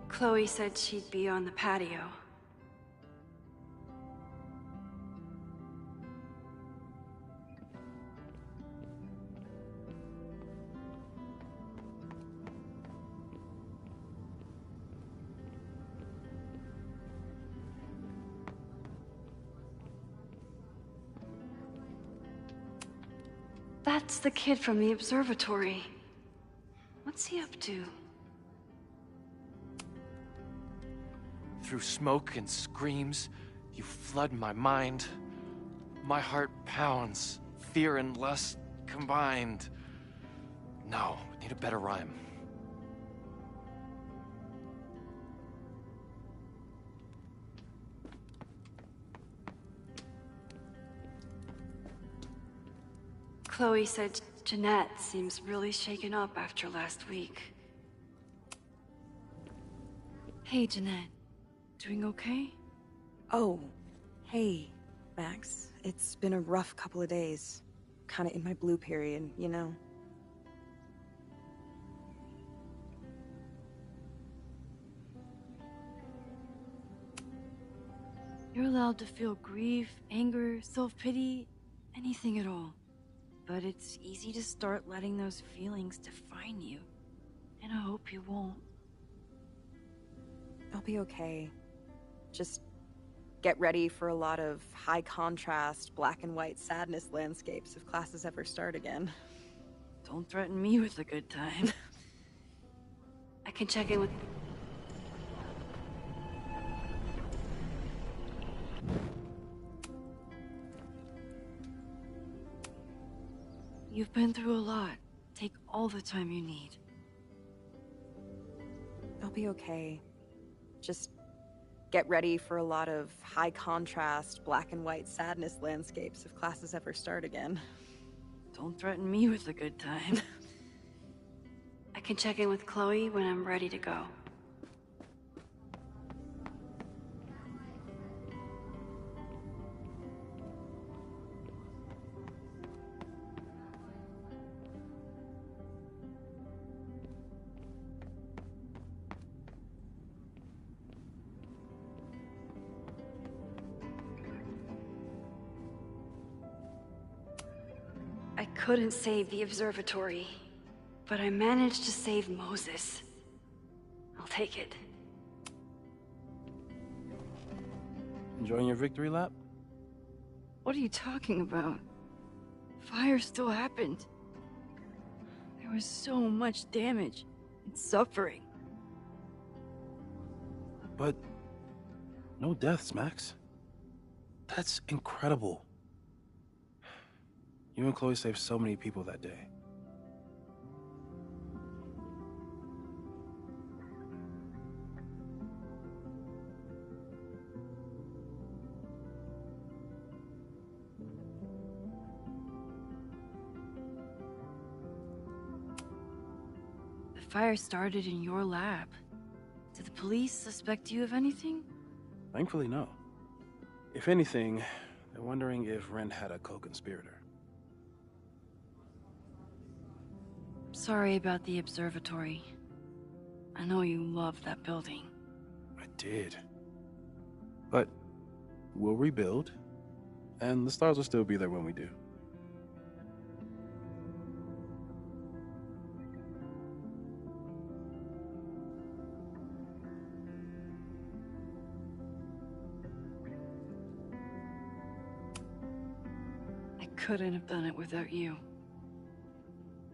Chloe said she'd be on the patio. That's the kid from the observatory. What's he up to? Through smoke and screams, you flood my mind. My heart pounds, fear and lust combined. No, we need a better rhyme. Chloe said Jeanette seems really shaken up after last week. Hey, Jeanette. Doing okay? Oh, hey, Max. It's been a rough couple of days. Kinda in my blue period, you know? You're allowed to feel grief, anger, self-pity, anything at all. But it's easy to start letting those feelings define you. And I hope you won't. I'll be okay. Just get ready for a lot of high contrast, black and white sadness landscapes if classes ever start again. Don't threaten me with a good time. I can check in with... You've been through a lot. Take all the time you need. I'll be okay. Just get ready for a lot of high contrast, black and white sadness landscapes if classes ever start again. Don't threaten me with a good time. I can check in with Chloe when I'm ready to go. I couldn't save the observatory, but I managed to save Moses. I'll take it. Enjoying your victory lap? What are you talking about? Fire still happened. There was so much damage and suffering. But no deaths, Max. That's incredible. You and Chloe saved so many people that day. The fire started in your lab. Did the police suspect you of anything? Thankfully, no. If anything, they're wondering if Ren had a co-conspirator. Sorry about the observatory. I know you love that building. I did. But we'll rebuild, and the stars will still be there when we do. I couldn't have done it without you.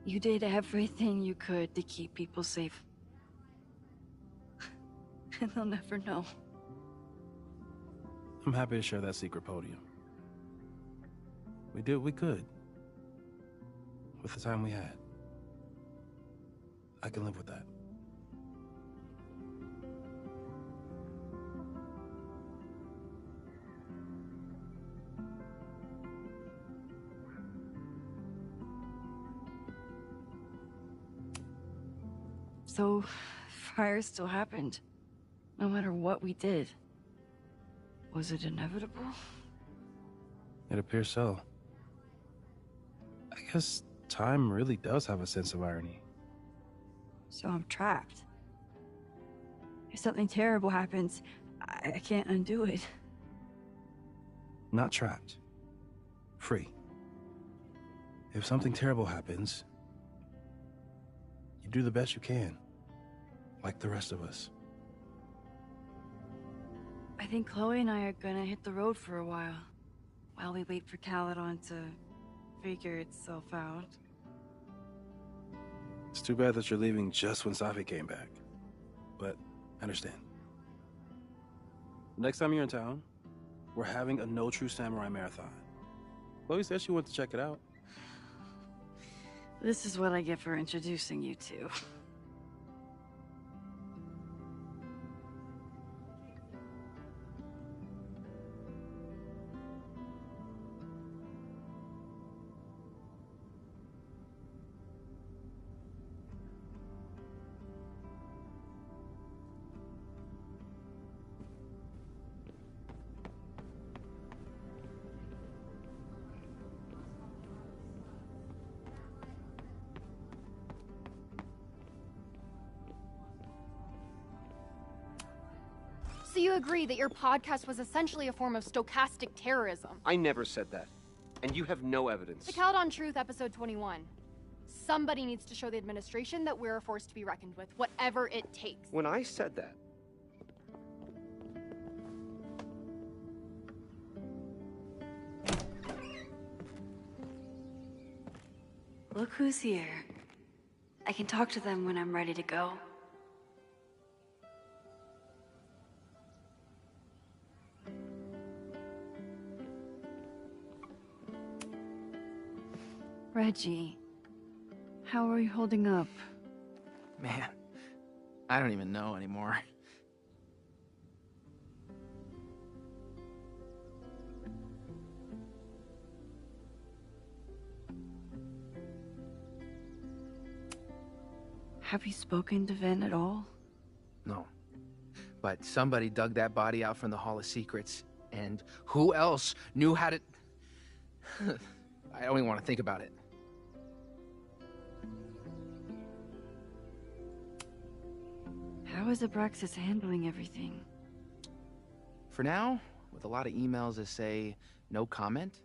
You did everything you could to keep people safe. And they'll never know. I'm happy to share that secret podium. We did what we could. With the time we had. I can live with that. So, fire still happened. No matter what we did. Was it inevitable? It appears so. I guess time really does have a sense of irony. So I'm trapped. If something terrible happens, I can't undo it. Not trapped. Free. If something terrible happens, you do the best you can. Like the rest of us. I think Chloe and I are gonna hit the road for a while we wait for Caledon to figure itself out. It's too bad that you're leaving just when Safi came back. But I understand. Next time you're in town, we're having a No True Samurai marathon. Chloe said she wanted to check it out. This is what I get for introducing you two. So you agree that your podcast was essentially a form of stochastic terrorism? I never said that. And you have no evidence. The Caledon Truth, episode 21. Somebody needs to show the administration that we're a force to be reckoned with, whatever it takes. When I said that, Look who's here. I can talk to them when I'm ready to go. Reggie, How are you holding up? Man, I don't even know anymore. Have you spoken to Vin at all? No. But somebody dug that body out from the Hall of Secrets, and who else knew how to... I don't even want to think about it. How is Abraxas handling everything? For now, with a lot of emails that say no comment.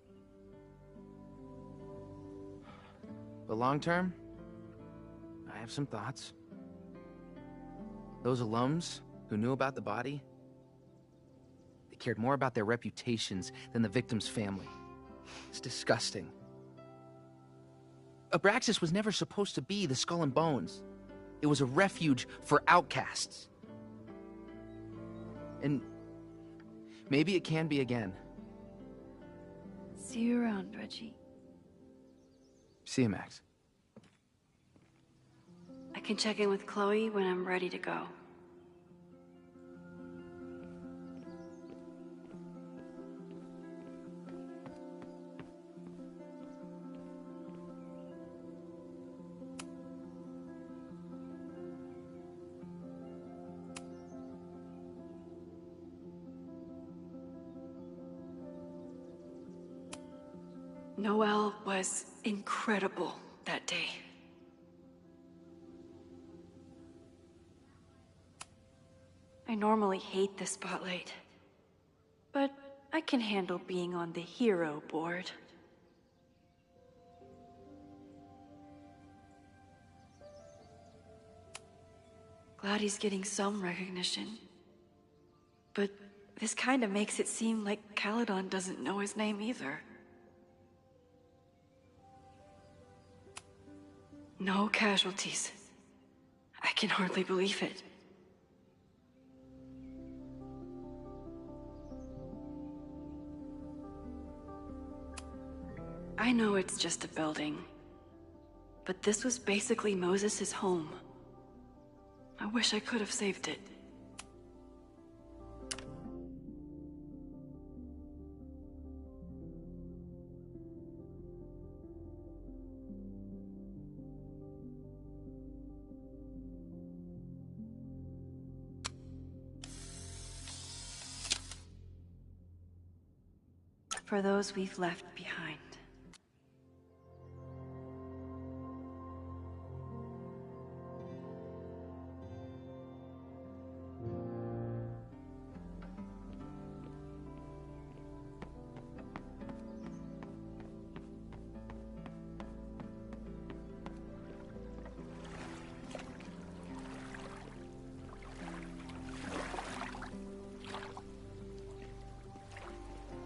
But long term, I have some thoughts. Those alums who knew about the body, they cared more about their reputations than the victim's family. It's disgusting. Abraxas was never supposed to be the Skull and Bones. It was a refuge for outcasts. And maybe it can be again. See you around, Reggie. See you, Max. I can check in with Chloe when I'm ready to go. Noel was incredible that day. I normally hate the spotlight, but I can handle being on the hero board. Glad he's getting some recognition, but this kind of makes it seem like Caledon doesn't know his name either. No casualties. I can hardly believe it. I know it's just a building, but this was basically Moses' home. I wish I could have saved it. For those we've left behind.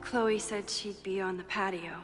Chloe said she'd be on the patio.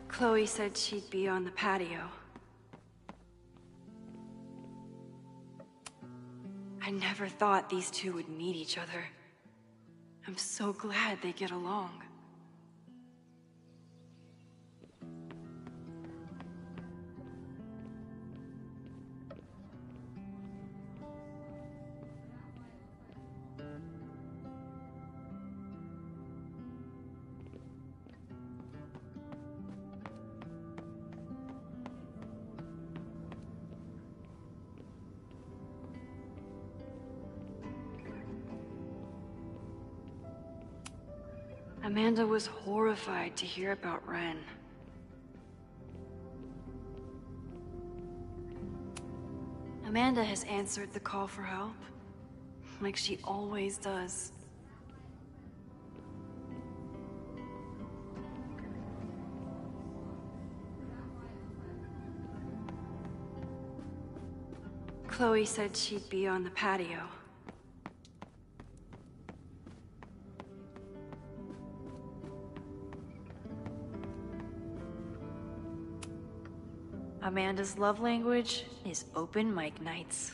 Chloe said she'd be on the patio. I never thought these two would meet each other. I'm so glad they get along. Amanda was horrified to hear about Ren. Amanda has answered the call for help. Like she always does. Chloe said she'd be on the patio. Amanda's love language is open mic nights.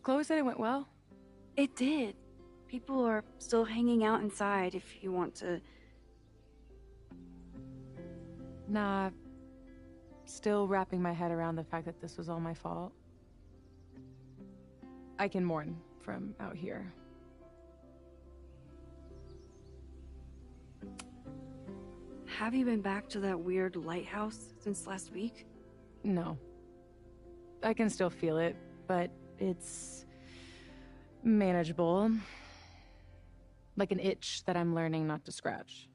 Chloe said it went well. It did. People are still hanging out inside if you want to. Nah, still wrapping my head around the fact that this was all my fault. I can mourn from out here. Have you been back to that weird lighthouse since last week? No. I can still feel it, but it's manageable. Like an itch that I'm learning not to scratch.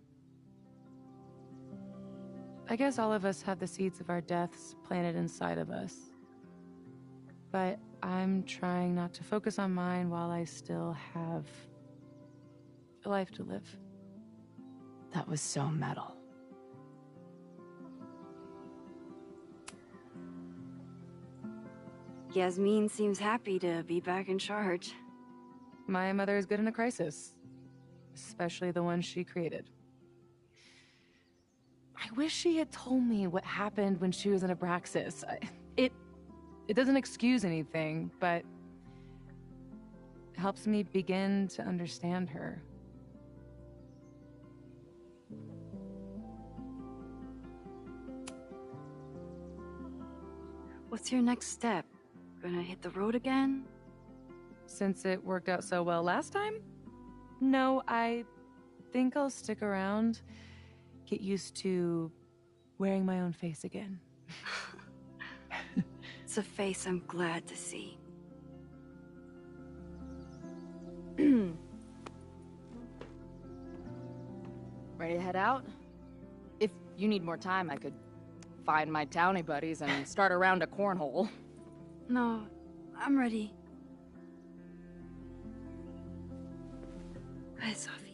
I guess all of us have the seeds of our deaths planted inside of us. But I'm trying not to focus on mine while I still have a life to live. That was so metal. Yasmin seems happy to be back in charge. My mother is good in a crisis. Especially the one she created. I wish she had told me what happened when she was in Abraxas. It doesn't excuse anything, but helps me begin to understand her. What's your next step? Gonna hit the road again? Since it worked out so well last time? No, I think I'll stick around, get used to wearing my own face again. It's a face I'm glad to see. Ready to head out? If you need more time, I could find my townie buddies and start a round of cornhole. No, I'm ready. Hi, Sophie.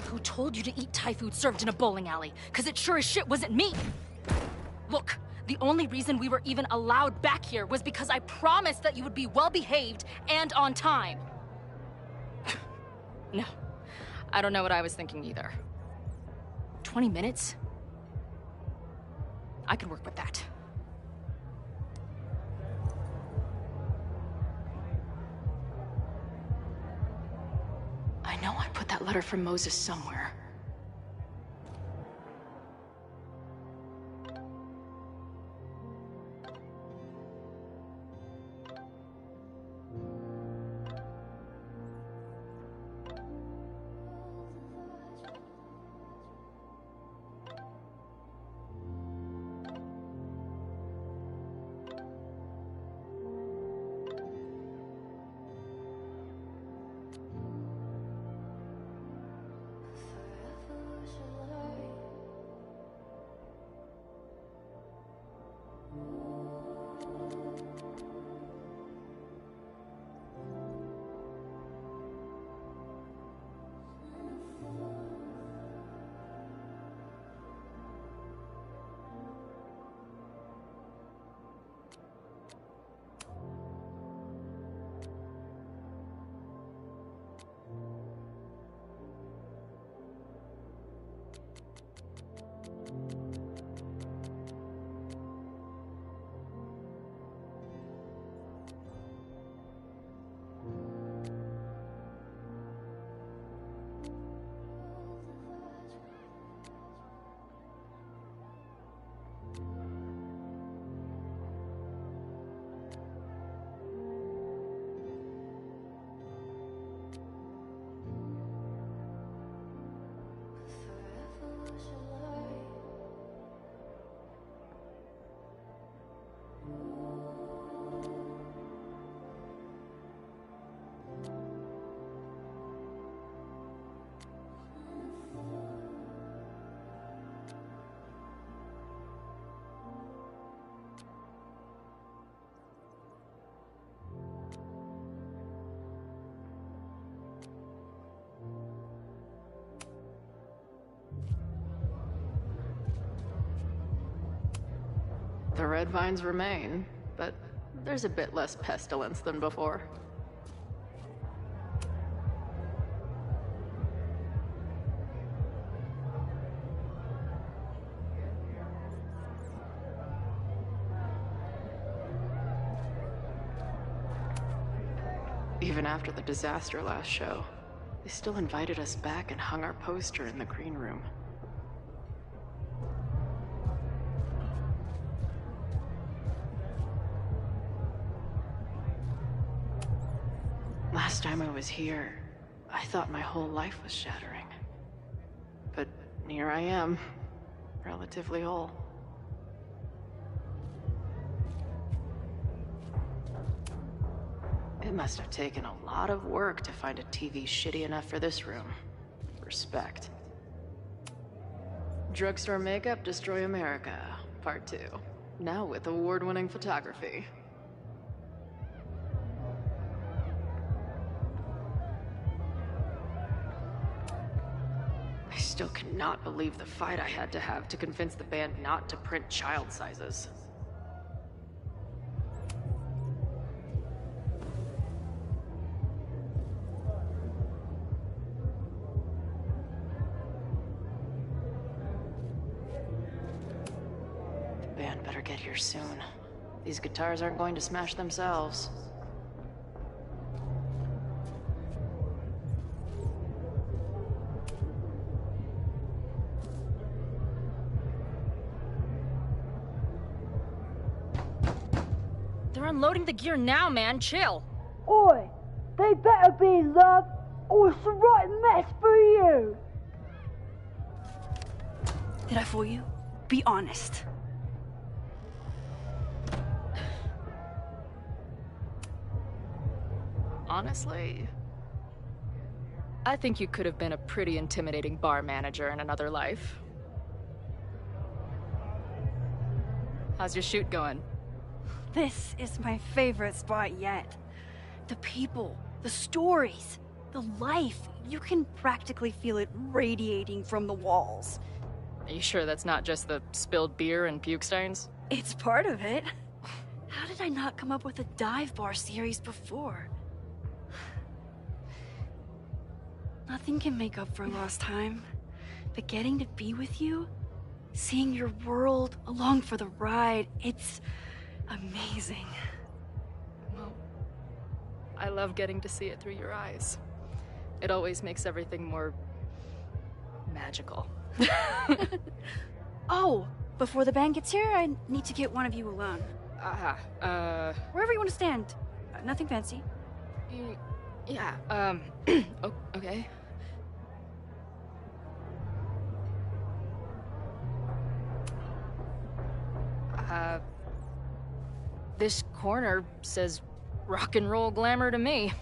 Who told you to eat Thai food served in a bowling alley? Because it sure as shit wasn't me! Look, the only reason we were even allowed back here was because I promised that you would be well-behaved and on time. No, I don't know what I was thinking either. 20 minutes? I can work with that. I know I put that letter from Moses somewhere. The red vines remain, but there's a bit less pestilence than before. Even after the disaster last show, they still invited us back and hung our poster in the green room. Last time I was here, I thought my whole life was shattering. But here I am, relatively whole. It must have taken a lot of work to find a TV shitty enough for this room. Respect. Drugstore Makeup Destroy America, Part 2. Now with award-winning photography. I still cannot believe the fight I had to have to convince the band not to print child sizes. The band better get here soon. These guitars aren't going to smash themselves. They're unloading the gear now, man. Chill. Oi! They better be in love, or it's the right mess for you! Did I fool you? Be honest. Honestly, I think you could have been a pretty intimidating bar manager in another life. How's your shoot going? This is my favorite spot yet. The people, the stories, the life. You can practically feel it radiating from the walls. Are you sure that's not just the spilled beer and puke stains? It's part of it. How did I not come up with a dive bar series before? Nothing can make up for lost time. But getting to be with you, seeing your world along for the ride, it's amazing. Well, I love getting to see it through your eyes. It always makes everything more magical. Oh, before the band gets here, I need to get one of you alone. Wherever you want to stand. Nothing fancy. Yeah, okay. This corner says rock and roll glamour to me.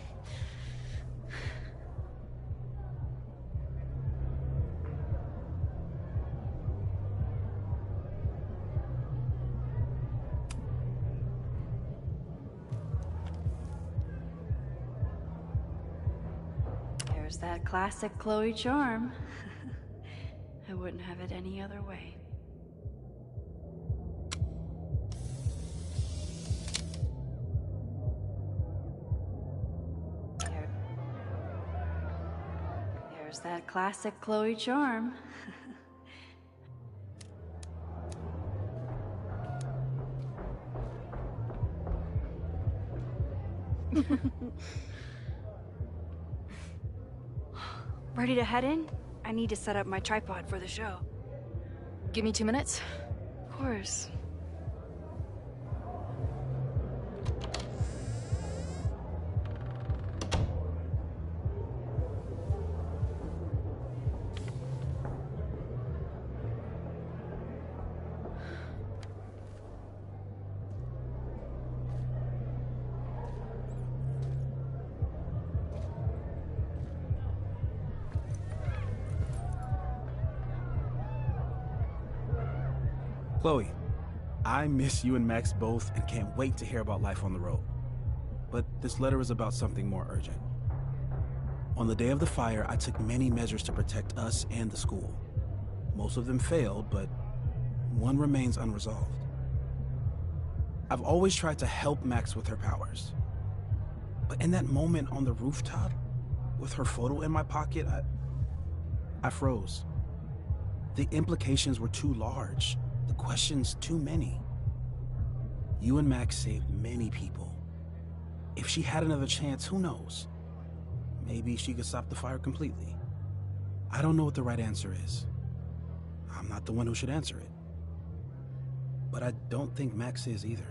There's that classic Chloe charm. I wouldn't have it any other way. There's that classic Chloe charm. Ready to head in? I need to set up my tripod for the show. Give me 2 minutes. Of course. Chloe, I miss you and Max both and can't wait to hear about life on the road. But this letter is about something more urgent. On the day of the fire, I took many measures to protect us and the school. Most of them failed, but one remains unresolved. I've always tried to help Max with her powers. But in that moment on the rooftop, with her photo in my pocket, I froze. The implications were too large, the questions too many. You and Max saved many people. If she had another chance, who knows? Maybe she could stop the fire completely. I don't know what the right answer is. I'm not the one who should answer it. But I don't think Max is either.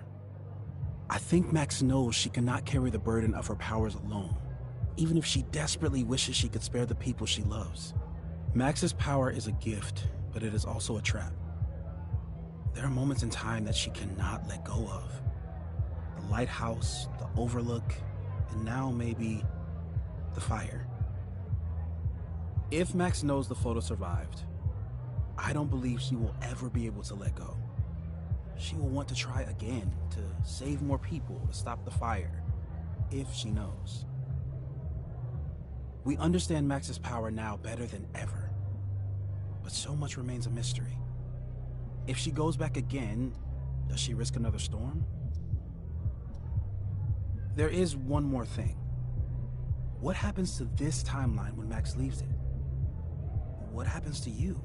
I think Max knows she cannot carry the burden of her powers alone, even if she desperately wishes she could spare the people she loves. Max's power is a gift, but it is also a trap. There are moments in time that she cannot let go of. The lighthouse, the overlook, and now maybe the fire. If Max knows the photo survived, I don't believe she will ever be able to let go. She will want to try again, to save more people, to stop the fire, if she knows. We understand Max's power now better than ever, but so much remains a mystery. If she goes back again, does she risk another storm? There is one more thing. What happens to this timeline when Max leaves it? What happens to you?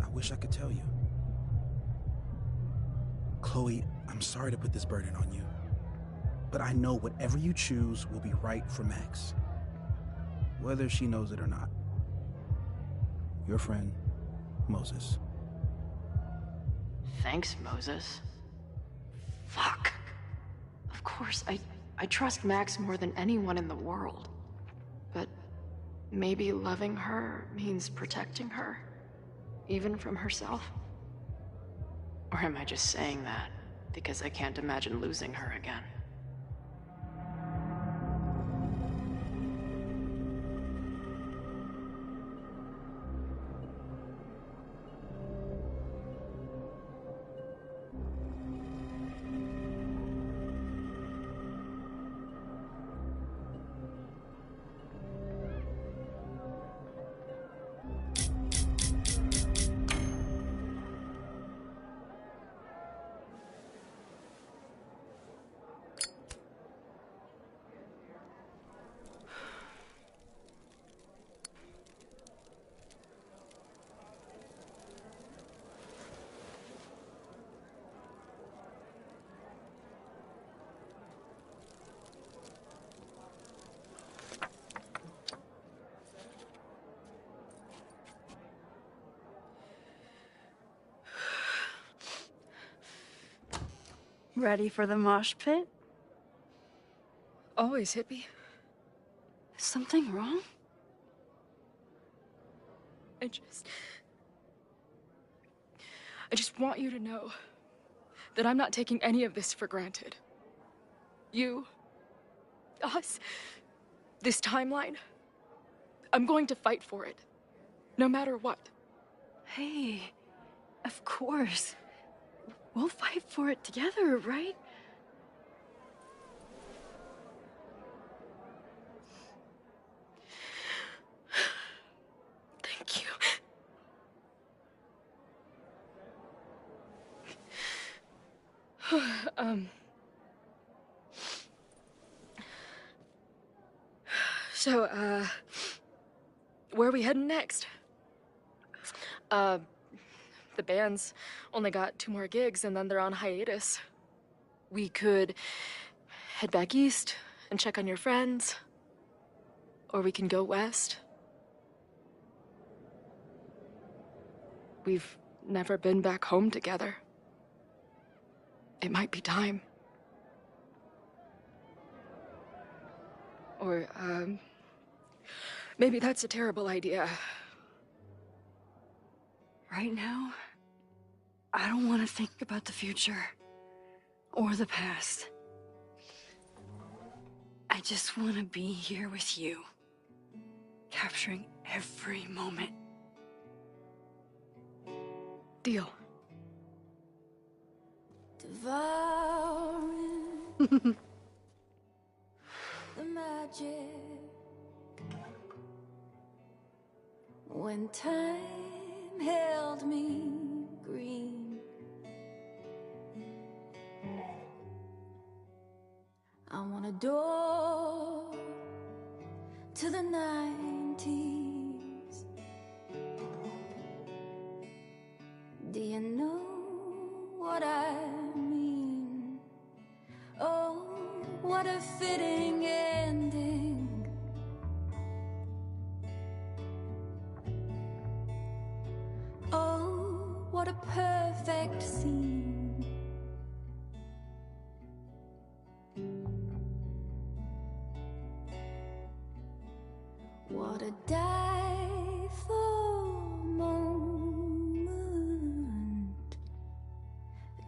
I wish I could tell you. Chloe, I'm sorry to put this burden on you, but I know whatever you choose will be right for Max, whether she knows it or not. Your friend, Moses. Thanks, Moses. Fuck. Of course, I trust Max more than anyone in the world. But maybe loving her means protecting her, even from herself? Or am I just saying that because I can't imagine losing her again? Ready for the mosh pit? Always, hippie. Is something wrong? I just want you to know that I'm not taking any of this for granted. You, us, this timeline, I'm going to fight for it, no matter what. Hey, of course. We'll fight for it together, right? Thank you. So, where are we heading next? The band's only got 2 more gigs and then they're on hiatus. We could head back east and check on your friends. Or we can go west. We've never been back home together. It might be time. Or, maybe that's a terrible idea. Right now, I don't want to think about the future or the past. I just want to be here with you, capturing every moment. Deal. Devouring the magic when time held me green. I want a door to the 90s. Do you know what I mean? Oh, what a fitting ending. Oh, what a perfect scene. What a die for moment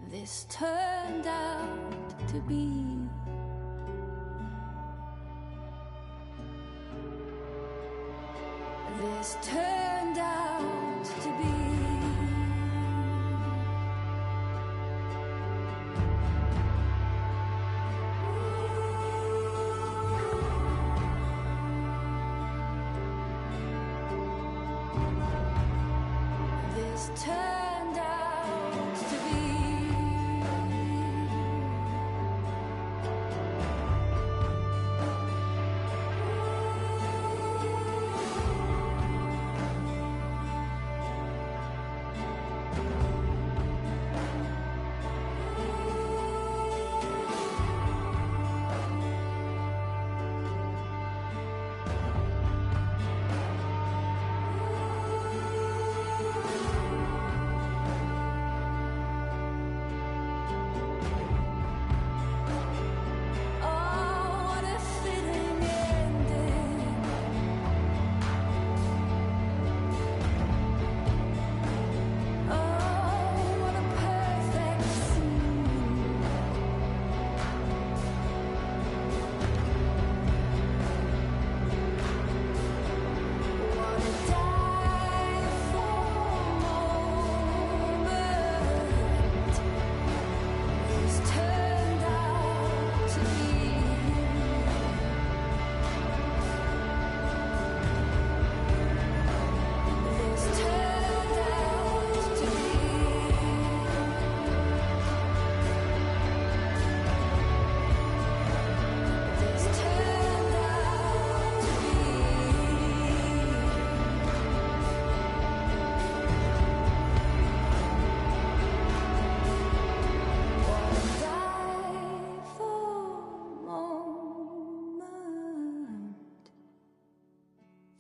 this turned out to be. This turned out to be. This turned out to be.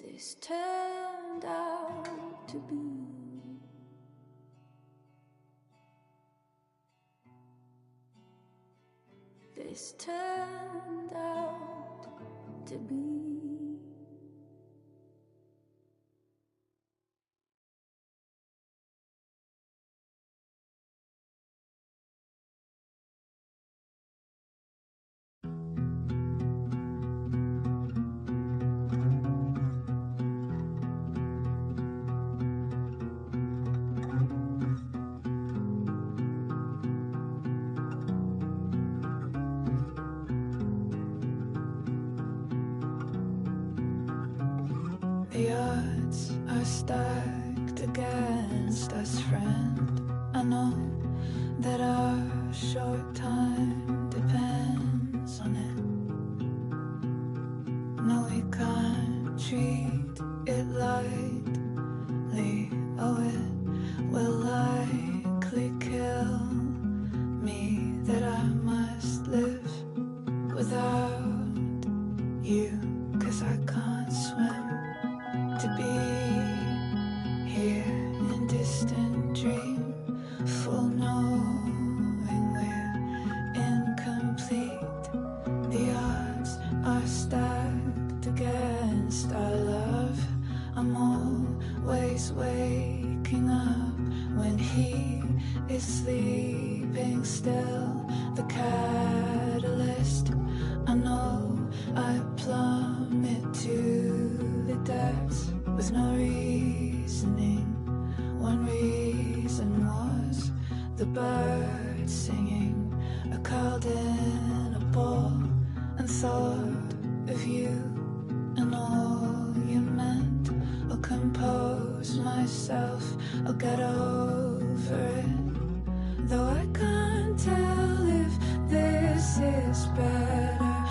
This turned out to be. This turned out to be. The odds are stacked against us, friend. I know that our short time depends on it. No, we can't treat it lightly. Oh, it will likely kill me that I must live without you, 'cause I can't swim. To be here in distant dream, full knowing we're incomplete. The odds are stacked against our love. I'm always waking up when he is sleeping still. The catalyst, I know I plummet to the depths with no reasoning. One reason was the birds singing. I curled in a ball and thought of you and all you meant. I'll compose myself, I'll get over it. Though I can't tell if this is better.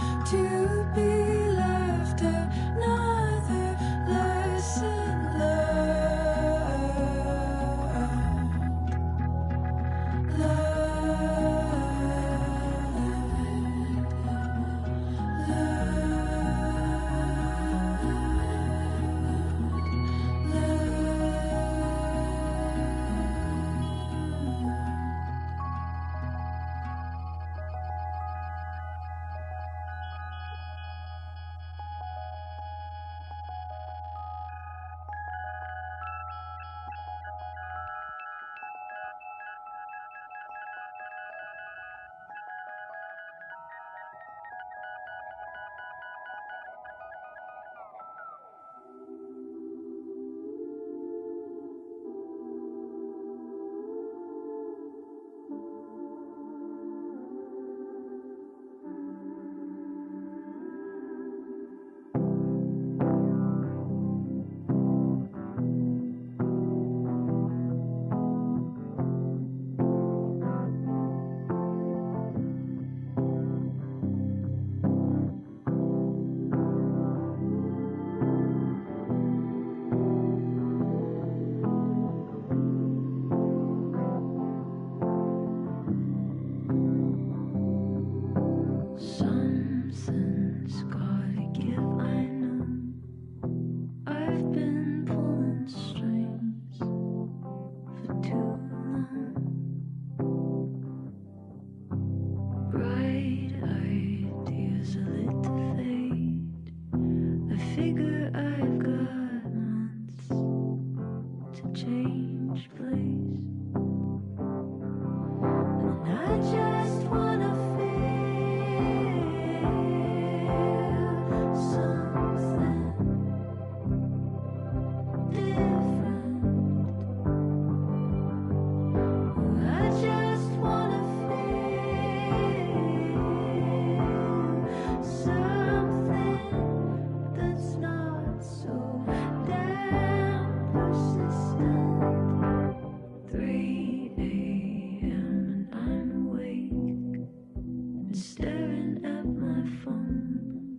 staring at my phone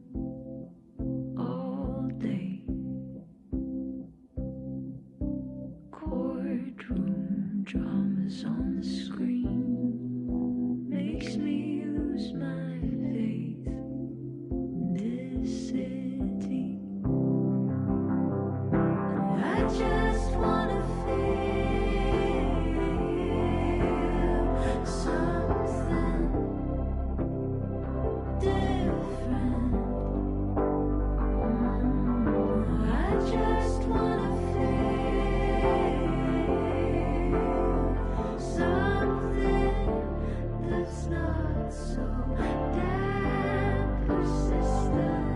all day. Courtroom dramas on the screen makes me lose my faith in this city. I just wanna feel something different. I just wanna feel something that's not so damn persistent.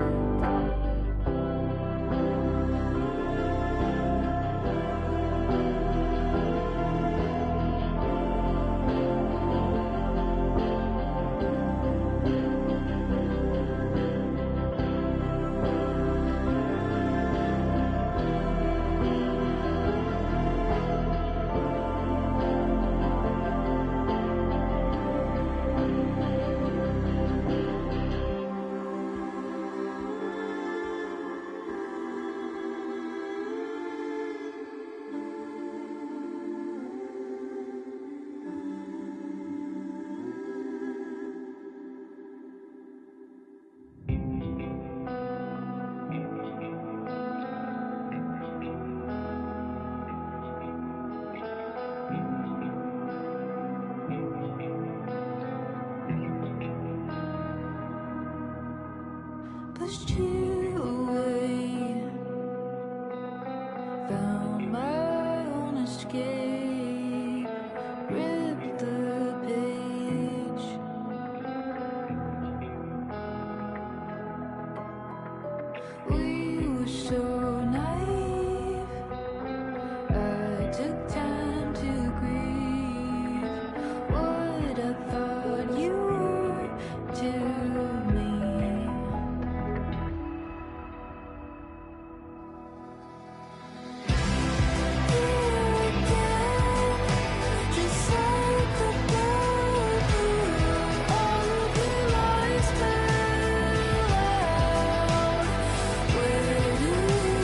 Pushed you away, found my own escape, ripped the page. We were so naive, I took time to grieve what I thought you were to me. Where do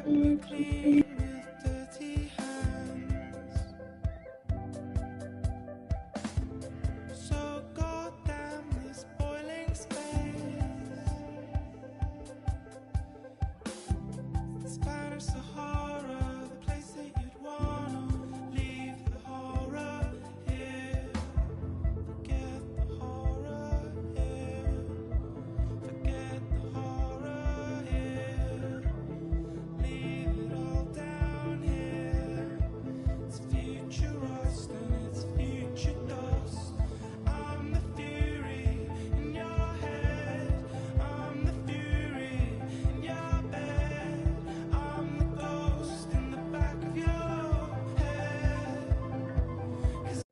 me clean with dirty hands. So goddamn this boiling space. The Spanish Sahara, the place that you'd wanna leave the horror here. Forget the horror here. Forget the horror here. Leave it all down here. It's future rust and it's future dust. I'm the fury in your head. I'm the fury in your bed. I'm the ghost in the back of your head. 'Cause